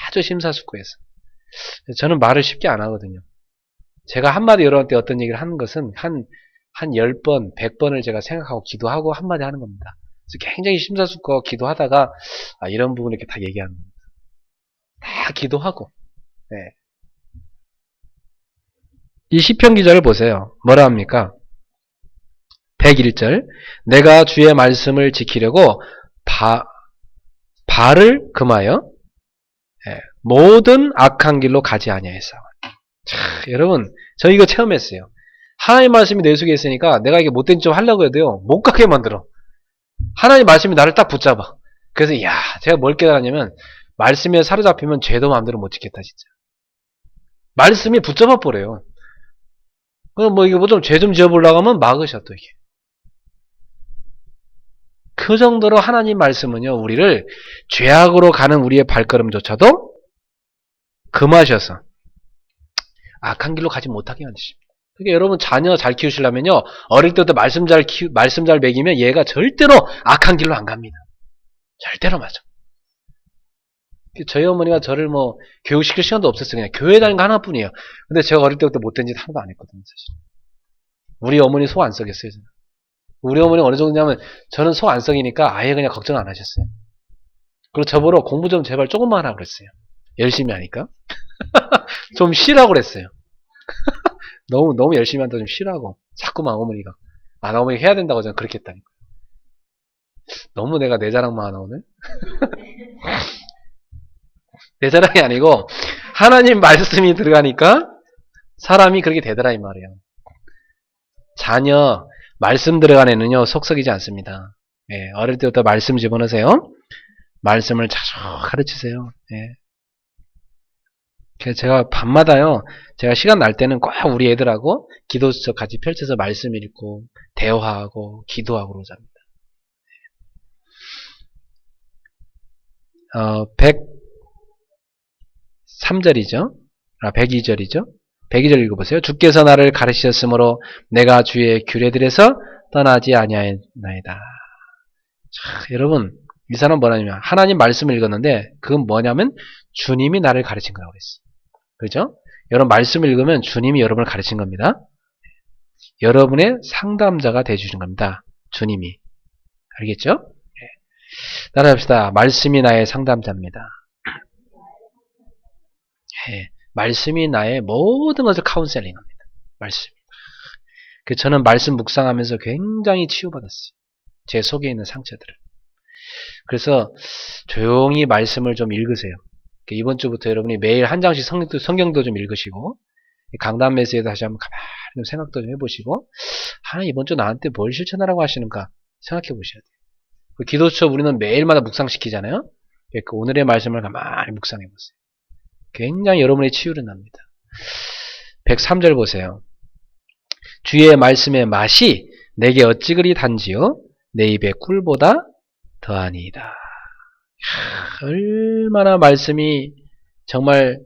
Speaker 2: 아주 심사숙고해서. 저는 말을 쉽게 안 하거든요. 제가 한마디 여러분한테 어떤 얘기를 하는 것은 한 10번, 100번을 제가 생각하고 기도하고 한마디 하는 겁니다. 그래서 굉장히 심사숙고하고 기도하다가 이런 부분을 이렇게 다 얘기하는 겁니다. 다 기도하고. 네. 이 시편 기절을 보세요. 뭐라 합니까? 101절 내가 주의 말씀을 지키려고 발을 금하여 모든 악한 길로 가지 아니하였사. 여러분 저 이거 체험했어요. 하나님 말씀이 내 속에 있으니까 내가 이게 못된 좀 하려고 해도요 못 가게 만들어. 하나님 말씀이 나를 딱 붙잡아. 그래서 제가 뭘 깨달았냐면 말씀에 사로잡히면 죄도 마음대로 못 지켰다 진짜. 말씀이 붙잡아 버려요. 그럼 뭐 이게 뭐 좀 죄 좀 지어보려고 하면 막으셔 또 이게. 그 정도로 하나님 말씀은요 우리를 죄악으로 가는 우리의 발걸음조차도 금하셔서 악한 길로 가지 못하게 만드십니다. 그러니까 여러분 자녀 잘 키우시려면요 어릴 때부터 말씀 잘 먹이면 얘가 절대로 악한 길로 안 갑니다. 절대로 맞아. 저희 어머니가 저를 뭐 교육시킬 시간도 없었어요. 그냥 교회 다니는 거 하나뿐이에요. 근데 제가 어릴 때부터 못된 짓 하나도 안 했거든요. 사실. 우리 어머니 속 안 썩였어요. 저는. 우리 어머니가 어느 정도냐면 저는 속 안 썩이니까 아예 그냥 걱정 안 하셨어요. 그리고 저보러 공부 좀 제발 조금만 하라고 그랬어요. 열심히 하니까. 좀 쉬라고 그랬어요. 너무 열심히 한다 좀 쉬라고. 자꾸만 어머니가. 나 어머니 해야 된다고 저는 그렇게 했다니까. 너무 내가 내 자랑만 하나 오늘? 내 자랑이 아니고 하나님 말씀이 들어가니까 사람이 그렇게 되더라 이 말이에요. 자녀 말씀 들어간 애는요 속썩이지 않습니다. 어릴 때부터 말씀 집어넣으세요. 말씀을 자주 가르치세요. 그래서 제가 밤마다요 제가 시간 날 때는 꼭 우리 애들하고 기도수첩 같이 펼쳐서 말씀 읽고 대화하고 기도하고 그러자입니다. 103절이죠. 102절이죠. 102절 읽어보세요. 주께서 나를 가르치셨으므로 내가 주의 규례들에서 떠나지 아니하였나이다. 자, 여러분 이 사람 뭐냐면 하나님 말씀을 읽었는데 그건 뭐냐면 주님이 나를 가르친 거라고 그랬어요. 그렇죠? 여러분 말씀을 읽으면 주님이 여러분을 가르친 겁니다. 여러분의 상담자가 되어주는 겁니다. 주님이. 알겠죠? 네. 따라합시다. 말씀이 나의 상담자입니다. 네. 말씀이 나의 모든 것을 카운셀링합니다. 말씀. 저는 말씀 묵상하면서 굉장히 치유받았어요. 제 속에 있는 상처들을. 그래서 조용히 말씀을 좀 읽으세요. 이번 주부터 여러분이 매일 한 장씩 성경도 좀 읽으시고, 강단 메시지에 다시 한번 가만히 좀 생각도 좀 해보시고, 하나님 이번 주 나한테 뭘 실천하라고 하시는가 생각해 보셔야 돼요. 기도처 우리는 매일마다 묵상시키잖아요. 오늘의 말씀을 가만히 묵상해 보세요. 굉장히 여러분의 치유를 납니다. 103절 보세요. 주의 말씀의 맛이 내게 어찌 그리 단지요? 내 입에 꿀보다 더하니이다. 얼마나 말씀이 정말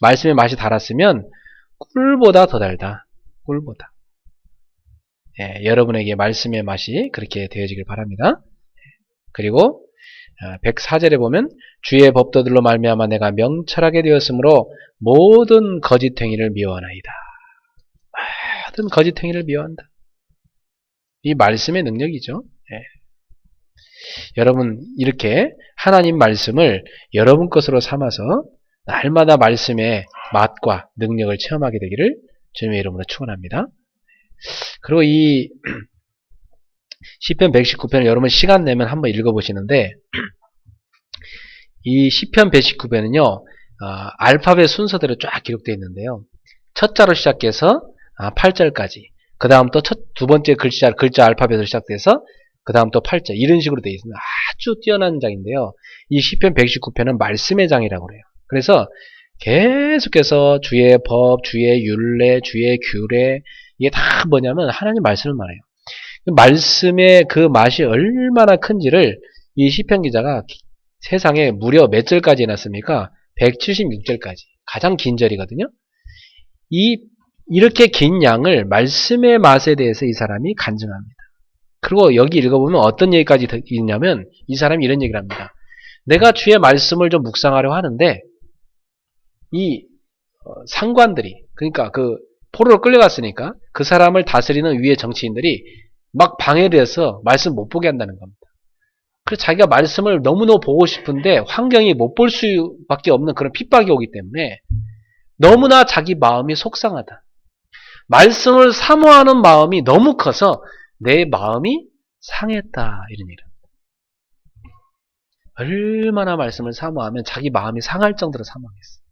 Speaker 2: 말씀의 맛이 달았으면 꿀보다 더 달다. 꿀보다. 예, 여러분에게 말씀의 맛이 그렇게 되어지길 바랍니다. 그리고 104절에 보면 주의 법도들로 말미암아 내가 명철하게 되었으므로 모든 거짓행위를 미워하나이다. 모든 거짓행위를 미워한다. 이 말씀의 능력이죠. 예. 여러분 이렇게 하나님 말씀을 여러분 것으로 삼아서 날마다 말씀의 맛과 능력을 체험하게 되기를 주님의 이름으로 축원합니다. 그리고 이 시편 119편을 여러분 시간 내면 한번 읽어보시는데 이 시편 119편은요 알파벳 순서대로 쫙 기록되어 있는데요. 첫 자로 시작해서 8절까지 그 다음 또 두 번째 글자 알파벳으로 시작돼서 그 다음 또 8절 이런 식으로 되어 있습니다. 아주 뛰어난 장인데요. 이 시편 119편은 말씀의 장이라고 그래요. 그래서 계속해서 주의 법, 주의 율례, 주의 규례 이게 다 뭐냐면 하나님 말씀을 말해요. 말씀의 그 맛이 얼마나 큰지를 이 시편 기자가 세상에 무려 몇 절까지 해놨습니까? 176절까지 가장 긴 절이거든요. 이렇게 긴 양을 말씀의 맛에 대해서 이 사람이 간증합니다. 그리고 여기 읽어보면 어떤 얘기까지 있냐면 이 사람이 이런 얘기를 합니다. 내가 주의 말씀을 좀 묵상하려고 하는데 이 상관들이 그러니까 그 포로로 끌려갔으니까 그 사람을 다스리는 위의 정치인들이 막 방해를 해서 말씀 못 보게 한다는 겁니다. 그래서 자기가 말씀을 너무너무 보고 싶은데 환경이 못 볼 수밖에 없는 그런 핍박이 오기 때문에 너무나 자기 마음이 속상하다. 말씀을 사모하는 마음이 너무 커서 내 마음이 상했다. 이런 얘기를 합니다. 얼마나 말씀을 사모하면 자기 마음이 상할 정도로 사모하겠어요.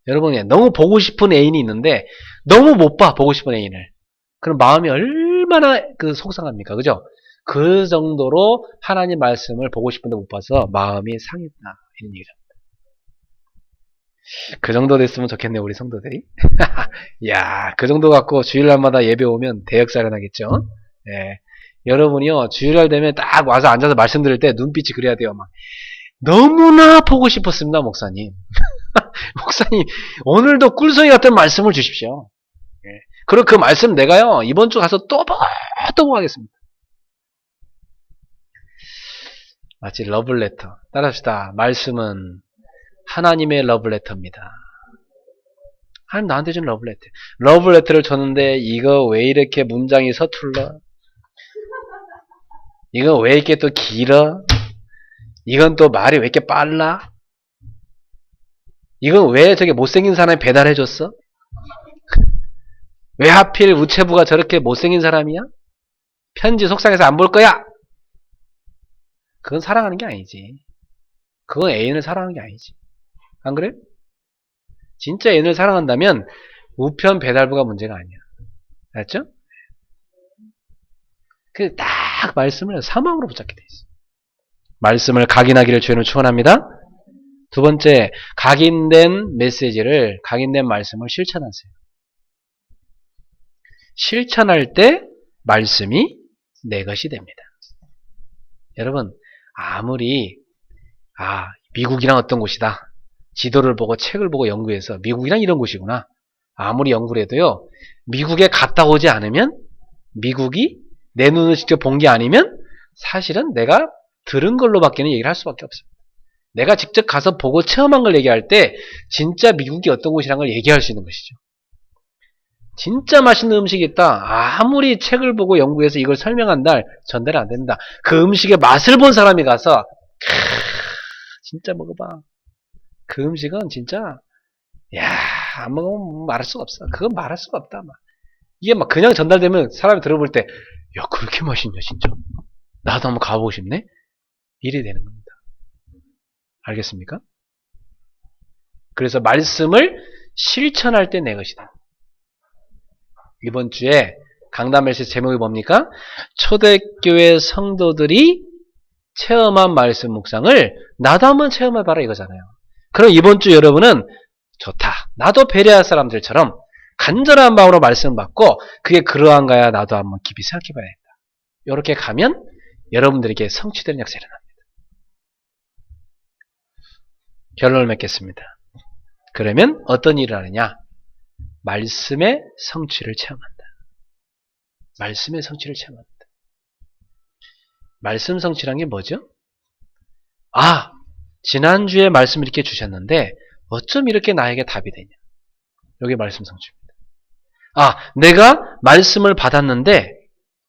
Speaker 2: 여러분이 너무 보고 싶은 애인이 있는데 너무 못 봐. 보고 싶은 애인을. 그럼 마음이 얼마나 속상합니까? 그죠? 그 정도로 하나님 말씀을 보고 싶은데 못 봐서 마음이 상했다. 이런 얘기를 합니다. 그 정도 됐으면 좋겠네요. 우리 성도들이. 야, 그 정도 갖고 주일날마다 예배 오면 대역사가 나겠죠? 예. 여러분이요, 주일날 되면 딱 와서 앉아서 말씀 들을 때 눈빛이 그래야 돼요. 막. 너무나 보고 싶었습니다, 목사님. 목사님, 오늘도 꿀송이 같은 말씀을 주십시오. 예. 그리고 그 말씀 내가요, 이번 주 가서 또 보고 하겠습니다. 마치 러블레터. 따라합시다. 말씀은 하나님의 러블레터입니다. 하나님 나한테 준 러블레터. 러블레터를 줬는데 이거 왜 이렇게 문장이 서툴러? 이거 왜 이렇게 또 길어? 이건 또 말이 왜 이렇게 빨라? 이건 왜 저게 못생긴 사람이 배달해줬어? 왜 하필 우체부가 저렇게 못생긴 사람이야? 편지 속상해서 안 볼 거야? 그건 사랑하는 게 아니지. 그건 애인을 사랑하는 게 아니지. 안 그래? 진짜 애인을 사랑한다면 우편 배달부가 문제가 아니야. 알았죠? 그 딱 말씀을 사망으로 붙잡게 돼 있어. 말씀을 각인하기를 주님을 축원합니다. 두 번째, 각인된 메시지를 각인된 말씀을 실천하세요. 실천할 때 말씀이 내 것이 됩니다. 여러분 아무리 미국이란 어떤 곳이다. 지도를 보고 책을 보고 연구해서 미국이란 이런 곳이구나. 아무리 연구를 해도요. 미국에 갔다 오지 않으면 미국이 내 눈을 직접 본 게 아니면 사실은 내가 들은 걸로밖에는 얘기를 할 수밖에 없습니다. 내가 직접 가서 보고 체험한 걸 얘기할 때 진짜 미국이 어떤 곳이란 걸 얘기할 수 있는 것이죠. 진짜 맛있는 음식이 있다. 아무리 책을 보고 연구해서 이걸 설명한다. 전달이 안 됩니다. 그 음식의 맛을 본 사람이 가서 진짜 먹어봐. 그 음식은 진짜 야, 안 먹으면 말할 수가 없어. 그건 말할 수가 없다. 막. 이게 막 그냥 전달되면 사람이 들어볼 때 야, 그렇게 맛있냐 진짜. 나도 한번 가보고 싶네. 일이 되는 겁니다. 알겠습니까? 그래서 말씀을 실천할 때 내 것이다. 이번 주에 강단 메시지 제목이 뭡니까? 초대교회 성도들이 체험한 말씀 묵상을 나도 한번 체험해봐라 이거잖아요. 그럼 이번 주 여러분은 좋다. 나도 베레아 사람들처럼 간절한 마음으로 말씀 받고 그게 그러한가야 나도 한번 깊이 생각해봐야 된다. 이렇게 가면 여러분들에게 성취되는 역사가 일어납니다. 결론을 맺겠습니다. 그러면 어떤 일을 하느냐? 말씀의 성취를 체험한다. 말씀의 성취를 체험한다. 말씀 성취란 게 뭐죠? 아, 지난주에 말씀 이렇게 주셨는데 어쩜 이렇게 나에게 답이 되냐? 여기 말씀 성취입니다. 아, 내가 말씀을 받았는데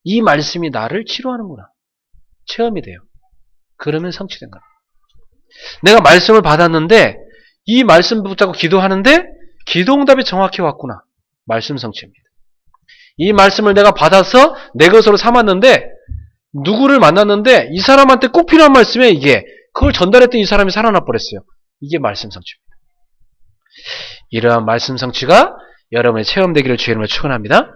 Speaker 2: 이 말씀이 나를 치료하는구나. 체험이 돼요. 그러면 성취된 겁니다. 내가 말씀을 받았는데 이 말씀 붙잡고 기도하는데 기도응답이 정확히 왔구나. 말씀 성취입니다. 이 말씀을 내가 받아서 내 것으로 삼았는데 누구를 만났는데 이 사람한테 꼭 필요한 말씀에 이게 그걸 전달했더니 이 사람이 살아나 버렸어요. 이게 말씀 성취입니다. 이러한 말씀 성취가 여러분의 체험되기를 주의 이름으로 축원합니다.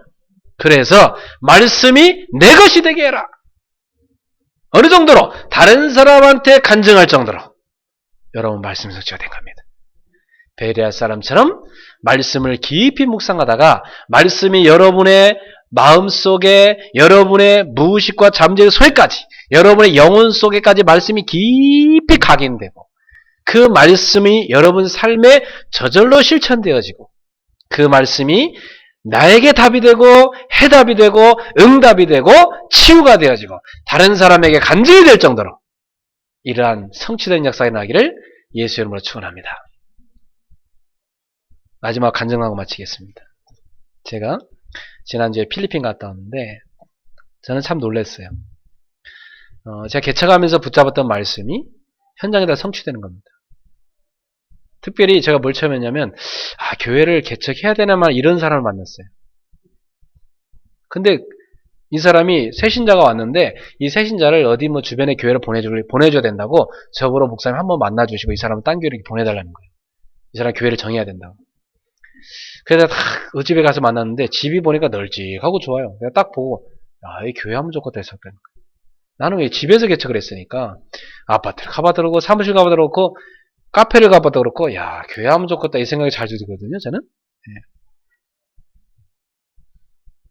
Speaker 2: 그래서 말씀이 내 것이 되게 해라. 어느 정도로? 다른 사람한테 간증할 정도로 여러분 말씀 성취가 된 겁니다. 베레아 사람처럼 말씀을 깊이 묵상하다가 말씀이 여러분의 마음속에 여러분의 무의식과 잠재의 소에까지 여러분의 영혼 속에까지 말씀이 깊이 각인되고 그 말씀이 여러분 삶에 저절로 실천되어지고 그 말씀이 나에게 답이 되고 해답이 되고 응답이 되고 치유가 되어지고 다른 사람에게 간증이 될 정도로 이러한 성취된 역사가 일어나기를 예수 이름으로 축원합니다. 마지막 간증하고 마치겠습니다. 제가 지난주에 필리핀 갔다 왔는데 저는 참 놀랐어요. 제가 개척하면서 붙잡았던 말씀이 현장에다 성취되는 겁니다. 특별히 제가 뭘 처음 했냐면 교회를 개척해야 되나만 이런 사람을 만났어요. 근데 이 사람이 새신자가 왔는데 이 새신자를 어디 뭐 주변에 교회를 보내줘야 된다고 저보러 목사님 한번 만나주시고 이 사람을 딴 교회를 보내달라는 거예요. 이 사람 교회를 정해야 된다고. 그래서 그 집에 가서 만났는데 집이 보니까 널찍하고 좋아요. 내가 딱 보고 이 교회 하면 좋겠다 했었다는 거예요. 나는 왜 집에서 개척을 했으니까 아파트를 가봐도 그렇고 사무실 가봐도 그렇고 카페를 가봐도 그렇고 교회 하면 좋겠다 이 생각이 잘 들거든요. 저는. 네.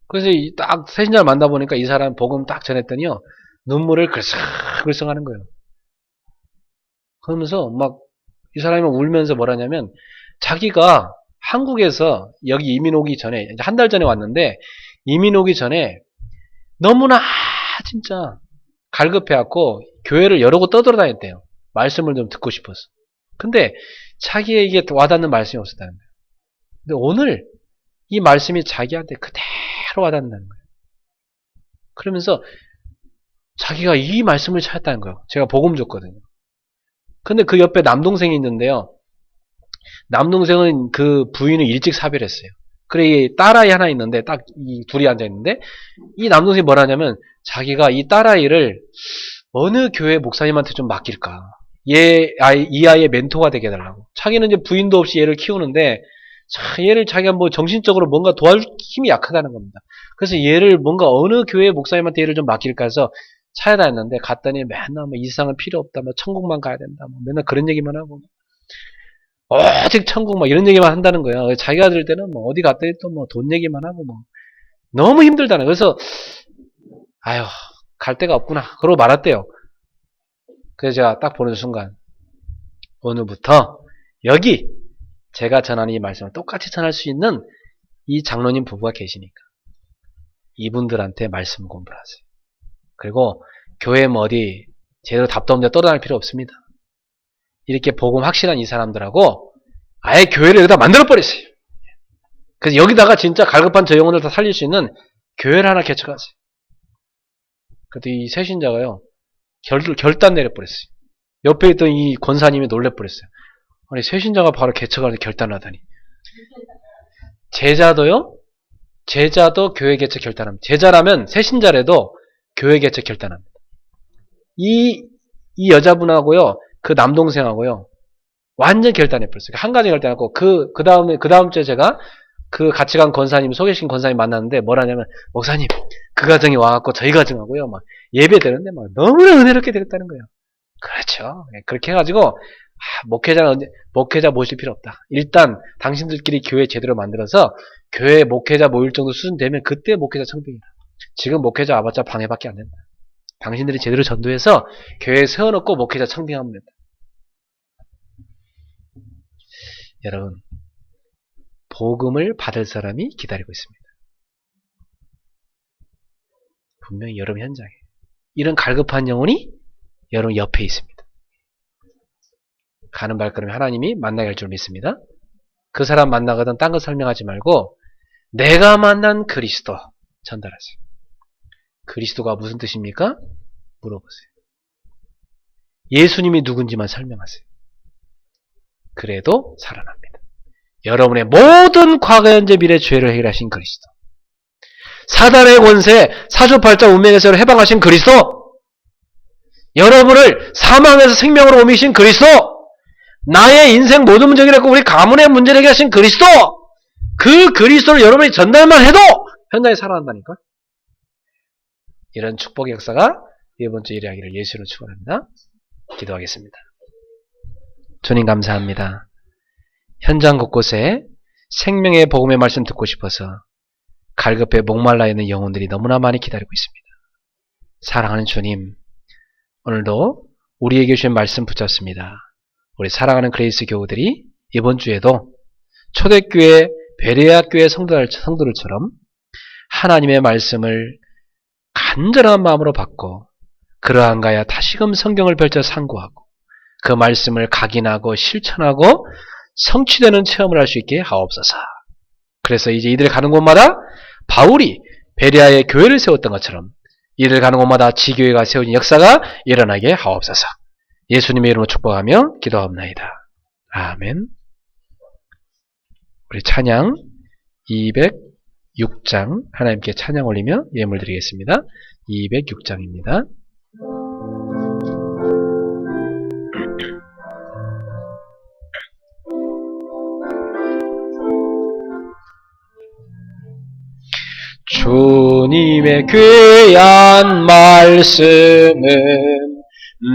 Speaker 2: 그래서 딱 새신자를 만나보니까 이 사람 복음 딱 전했더니요 눈물을 글썽글썽하는 거예요. 그러면서 막 이 사람이 울면서 뭐라냐면 자기가 한국에서 여기 이민 오기 전에 한 달 전에 왔는데 이민 오기 전에 너무나 진짜 갈급해갖고 교회를 여러 곳 떠돌아다녔대요. 말씀을 좀 듣고 싶어서. 근데 자기에게 와닿는 말씀이 없었다는 거예요. 근데 오늘 이 말씀이 자기한테 그대로 와닿는다는 거예요. 그러면서 자기가 이 말씀을 찾았다는 거예요. 제가 복음 줬거든요. 근데 그 옆에 남동생이 있는데요. 남동생은 그 부인을 일찍 사별했어요. 그래 딸아이 하나 있는데 딱 이 둘이 앉아있는데 이 남동생이 뭐라냐면 자기가 이 딸아이를 어느 교회 목사님한테 좀 맡길까. 이 아이의 멘토가 되게 해달라고. 자기는 이제 부인도 없이 얘를 키우는데 얘를 자기가 뭐 정신적으로 뭔가 도와줄 힘이 약하다는 겁니다. 그래서 얘를 뭔가 어느 교회 목사님한테 얘를 좀 맡길까 해서 찾아다녔는데 갔더니 맨날 뭐 이 세상은 필요 없다. 뭐 천국만 가야 된다. 뭐 맨날 그런 얘기만 하고. 오직 천국 막 이런 얘기만 한다는 거예요. 자기가 들을 때는 뭐 어디 갔더니 또 뭐 돈 얘기만 하고 뭐 너무 힘들다는 거예요. 그래서 갈 데가 없구나. 그러고 말았대요. 그래서 제가 딱 보는 순간 오늘부터 여기 제가 전하는 이 말씀을 똑같이 전할 수 있는 이 장로님 부부가 계시니까 이분들한테 말씀 공부를 하세요. 그리고 교회 뭐 어디 제대로 답도 없는데 떠다닐 필요 없습니다. 이렇게 복음 확실한 이 사람들하고 아예 교회를 여기다 만들어버렸어요. 그래서 여기다가 진짜 갈급한 저 영혼을 다 살릴 수 있는 교회를 하나 개척하세요. 그래도 이 새신자가요, 결단 내려버렸어요. 옆에 있던 이 권사님이 놀래버렸어요. 아니, 새신자가 바로 개척하는 결단하다니. 제자도 교회 개척 결단합니다. 제자라면 새신자라도 교회 개척 결단합니다. 이 여자분하고요, 그 남동생하고요, 완전 결단해버렸어요. 한 가지 결단하고, 그 다음 주에 제가 그 같이 간 권사님, 소개시킨 권사님 만났는데 뭐라냐면, 목사님, 그 가정에 와갖고 저희 가정하고요, 막 예배 드는데 막 너무나 은혜롭게 되겠다는 거예요. 그렇죠. 그렇게 해가지고, 목회자 모실 필요 없다. 일단, 당신들끼리 교회 제대로 만들어서, 교회 목회자 모일 정도 수준 되면 그때 목회자 청빙이다. 지금 목회자 와봤자 방해밖에 안 된다. 당신들이 제대로 전도해서 교회에 세워놓고 목회자 청빙하면 된다. 여러분, 복음을 받을 사람이 기다리고 있습니다. 분명히 여러분 현장에 이런 갈급한 영혼이 여러분 옆에 있습니다. 가는 발걸음에 하나님이 만나게 할 줄 믿습니다. 그 사람 만나거든 딴 거 설명하지 말고 내가 만난 그리스도 전달하세요. 그리스도가 무슨 뜻입니까? 물어보세요. 예수님이 누군지만 설명하세요. 그래도 살아납니다. 여러분의 모든 과거, 현재, 미래 죄를 해결하신 그리스도. 사단의 권세, 사주팔자 운명에서 해방하신 그리스도. 여러분을 사망에서 생명으로 옮기신 그리스도. 나의 인생 모든 문제를 해결하고 우리 가문의 문제를 해결하신 그리스도. 그 그리스도를 여러분이 전달만 해도 현장에 살아난다니까. 이런 축복의 역사가 이번 주 일하기를 예수로 축원합니다. 기도하겠습니다. 주님 감사합니다. 현장 곳곳에 생명의 복음의 말씀 듣고 싶어서 갈급해 목말라 있는 영혼들이 너무나 많이 기다리고 있습니다. 사랑하는 주님, 오늘도 우리에게 주신 말씀 붙잡습니다. 우리 사랑하는 그레이스 교우들이 이번 주에도 초대교회 베레아 교회 성도들처럼 하나님의 말씀을 간절한 마음으로 받고 그러한가야 다시금 성경을 펼쳐 상고하고 그 말씀을 각인하고 실천하고 성취되는 체험을 할 수 있게 하옵소서. 그래서 이제 이들이 가는 곳마다 바울이 베레아의 교회를 세웠던 것처럼 이들 가는 곳마다 지교회가 세워진 역사가 일어나게 하옵소서. 예수님의 이름으로 축복하며 기도하옵나이다. 아멘. 우리 찬양 206장 하나님께 찬양 올리며 예물 드리겠습니다. 206장입니다. 주님의 귀한 말씀은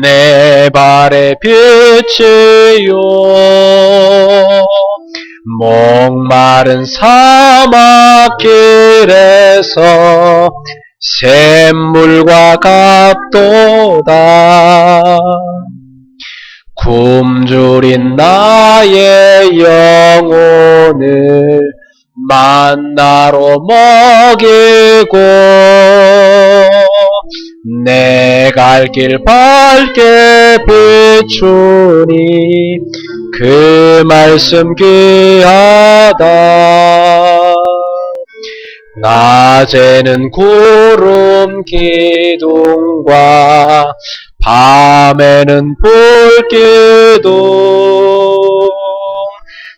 Speaker 2: 내 발의 빛이요 목마른 사막길에서 샘물과 같도다. 굶주린 나의 영혼을 만나로 먹이고 내 갈 길 밝게 비추니 그 말씀 귀하다. 낮에는 구름 기둥과 밤에는 불 기둥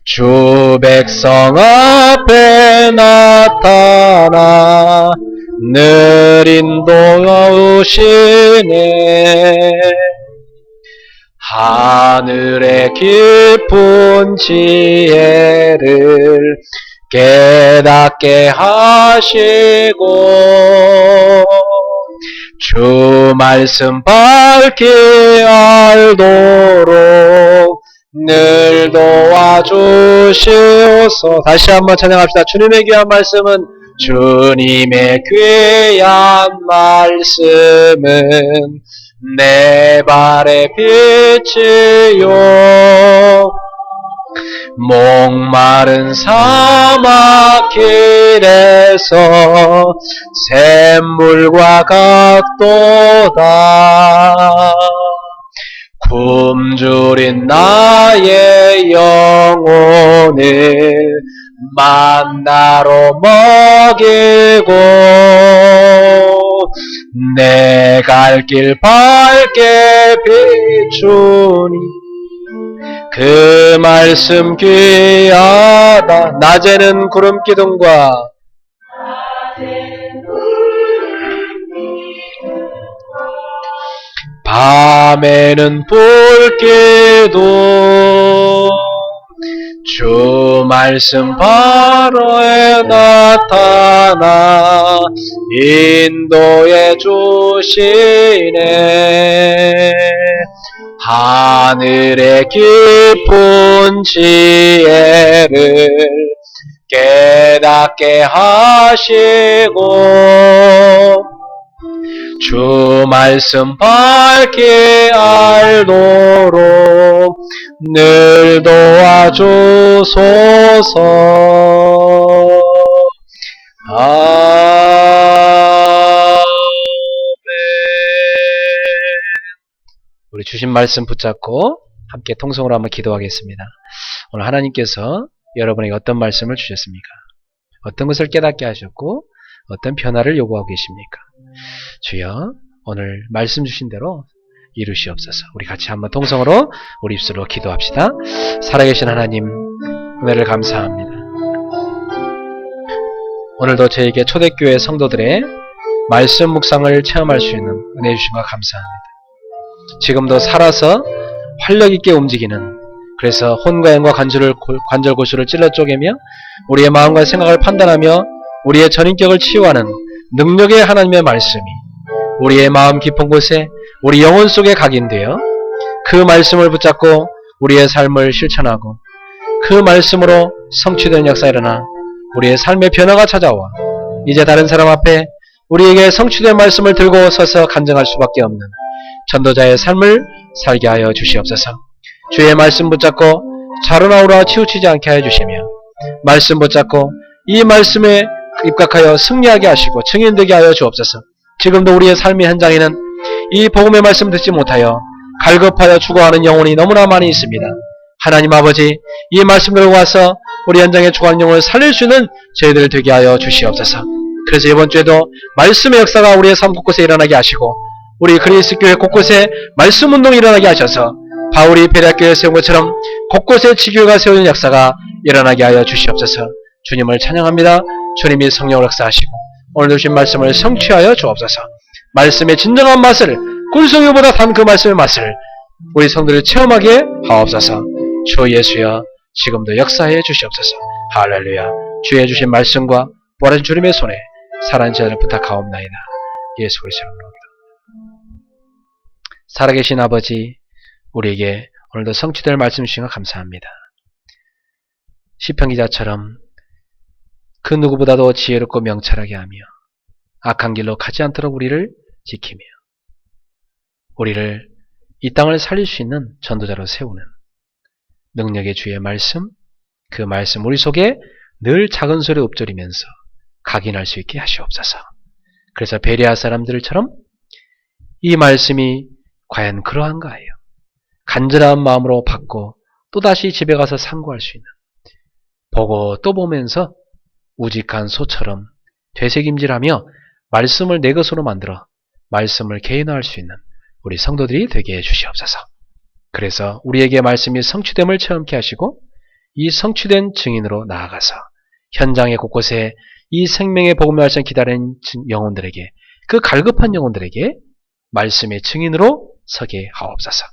Speaker 2: 주 백성 앞에 나타나 늘 인도하시네. 하늘의 깊은 지혜를 깨닫게 하시고 주 말씀 밝게 알도록 늘 도와주시옵소서. 다시 한번 찬양합시다. 주님의 귀한 말씀은 주님의 귀한 말씀은 내 발의 빛이요 목마른 사막길에서 샘물과 같도다. 굶주린 나의 영혼을 만나로 먹이고 내 갈 길 밝게 비추니 그 말씀 귀하다. 낮에는 구름 기둥과 밤에는 불기둥 주 말씀 바로에 나타나 인도해 주시네. 하늘의 깊은 지혜를 깨닫게 하시고 주 말씀 밝게 알도록 늘 도와주소서. 아멘. 우리 주신 말씀 붙잡고 함께 통성으로 한번 기도하겠습니다. 오늘 하나님께서 여러분에게 어떤 말씀을 주셨습니까? 어떤 것을 깨닫게 하셨고 어떤 변화를 요구하고 계십니까? 주여, 오늘 말씀 주신 대로 이루시옵소서. 우리 같이 한번 통성으로 우리 입술로 기도합시다. 살아계신 하나님, 은혜를 감사합니다. 오늘도 저에게 초대교회 성도들의 말씀 묵상을 체험할 수 있는 은혜 주신 것 감사합니다. 지금도 살아서 활력 있게 움직이는, 그래서 혼과 영과 관절 고수를 찔러 쪼개며 우리의 마음과 생각을 판단하며 우리의 전인격을 치유하는 능력의 하나님의 말씀이 우리의 마음 깊은 곳에 우리 영혼 속에 각인되어 그 말씀을 붙잡고 우리의 삶을 실천하고 그 말씀으로 성취되는 역사가 일어나 우리의 삶의 변화가 찾아와 이제 다른 사람 앞에 우리에게 성취된 말씀을 들고 서서 간증할 수밖에 없는 전도자의 삶을 살게 하여 주시옵소서. 주의 말씀 붙잡고 자로나오라 치우치지 않게 하여 주시며 말씀 붙잡고 이 말씀에 입각하여 승리하게 하시고 증인되게 하여 주옵소서. 지금도 우리의 삶의 현장에는 이 복음의 말씀 듣지 못하여 갈급하여 죽어가는 영혼이 너무나 많이 있습니다. 하나님 아버지, 이 말씀 들고 와서 우리 현장에 죽어가는 영혼을 살릴 수 있는 저희들 되게 하여 주시옵소서. 그래서 이번 주에도 말씀의 역사가 우리의 삶 곳곳에 일어나게 하시고 우리 그리스도 교회 곳곳에 말씀 운동이 일어나게 하셔서 바울이 베레아교회에 세운 것처럼 곳곳에 지교회가 세우는 역사가 일어나게 하여 주시옵소서. 주님을 찬양합니다. 주님이 성령을 역사하시고 오늘 주신 말씀을 성취하여 주옵소서. 말씀의 진정한 맛을, 꿀송이보다 단 그 말씀의 맛을 우리 성도를 체험하게 하옵소서. 주 예수여, 지금도 역사해 주시옵소서. 할렐루야. 주의 주신 말씀과 부활하신 주님의 손에 살아있는 자를 부탁하옵나이다. 예수 그리스도의 이름으로. 살아계신 아버지, 우리에게 오늘도 성취될 말씀 주신 것 감사합니다. 시편 기자처럼 그 누구보다도 지혜롭고 명철하게 하며 악한 길로 가지 않도록 우리를 지키며 우리를 이 땅을 살릴 수 있는 전도자로 세우는 능력의 주의 말씀, 그 말씀 우리 속에 늘 작은 소리 읊조리면서 각인할 수 있게 하시옵소서. 그래서 베레아 사람들처럼 이 말씀이 과연 그러한가요? 간절한 마음으로 받고 또다시 집에 가서 상고할 수 있는, 보고 또 보면서 우직한 소처럼 되새김질하며 말씀을 내 것으로 만들어 말씀을 개인화할 수 있는 우리 성도들이 되게 해주시옵소서. 그래서 우리에게 말씀이 성취됨을 체험케 하시고 이 성취된 증인으로 나아가서 현장의 곳곳에 이 생명의 복음의 말씀 기다리는 영혼들에게, 그 갈급한 영혼들에게 말씀의 증인으로 서게 하옵소서.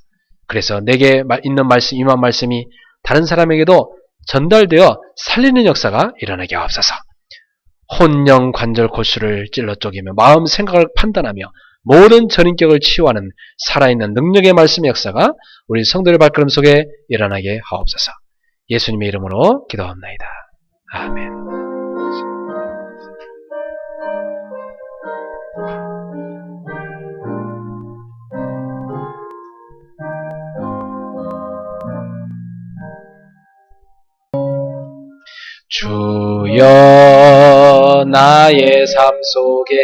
Speaker 2: 그래서 내게 있는 말씀, 임한 말씀이 다른 사람에게도 전달되어 살리는 역사가 일어나게 하옵소서. 혼영 관절 골수를 찔러 쪼개며 마음 생각을 판단하며 모든 전인격을 치유하는 살아있는 능력의 말씀의 역사가 우리 성도의 발걸음 속에 일어나게 하옵소서. 예수님의 이름으로 기도합나이다. 아멘. 주여 나의 삶 속에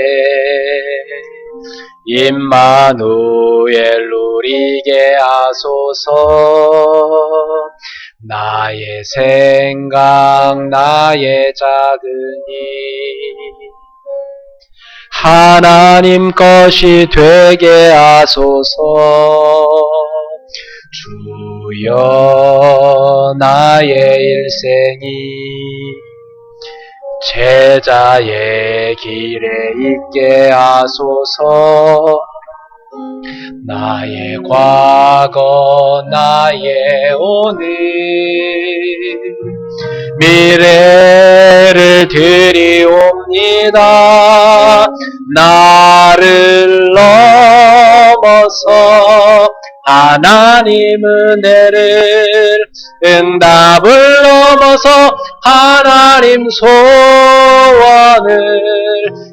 Speaker 2: 임마누엘 누리게 하소서. 나의 생각 나의 작은 일 하나님 것이 되게 하소서. 주여 나의 일생이 제자의 길에 있게 하소서. 나의 과거 나의 오늘 미래를 드리옵니다. 나를 넘어서 하나님 은혜를 응답을 넘어서 하나님 소원을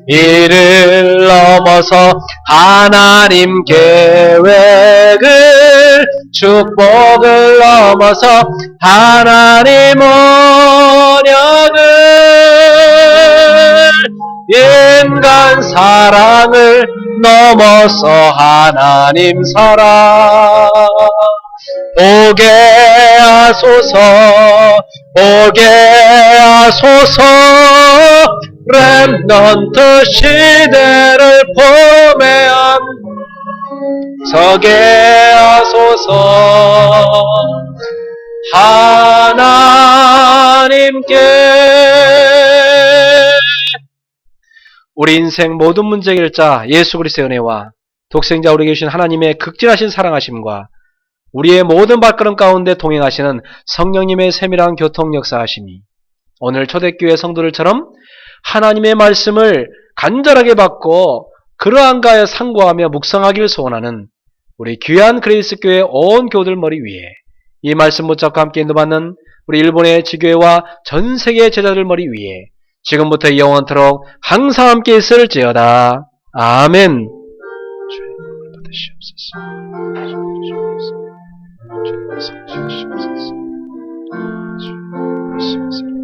Speaker 2: 이를 넘어서 하나님 계획을 축복을 넘어서 하나님 언약을 인간 사랑을 넘어서 하나님 사랑 보게 하소서. 보게 하소서. 렘넌트 시대를 포매한 서게 하소서. 하나님께 우리 인생 모든 문제 해결자 예수 그리스도의 은혜와 독생자 우리 계신 하나님의 극진하신 사랑하심과 우리의 모든 발걸음 가운데 동행하시는 성령님의 세밀한 교통 역사하심이 오늘 초대교회 성도들처럼 하나님의 말씀을 간절하게 받고 그러한가에 상고하며 묵상하기를 소원하는 우리 귀한 그레이스 교회 온 교우들 머리 위에 이 말씀 붙잡고 함께 인도받는 우리 일본의 지교회와 전 세계의 제자들 머리 위에 지금부터 영원토록 항상 함께 있을지어다. 아멘. 주의 복을 받으시옵소서. 주의 성취하시옵소서. 주의 말씀을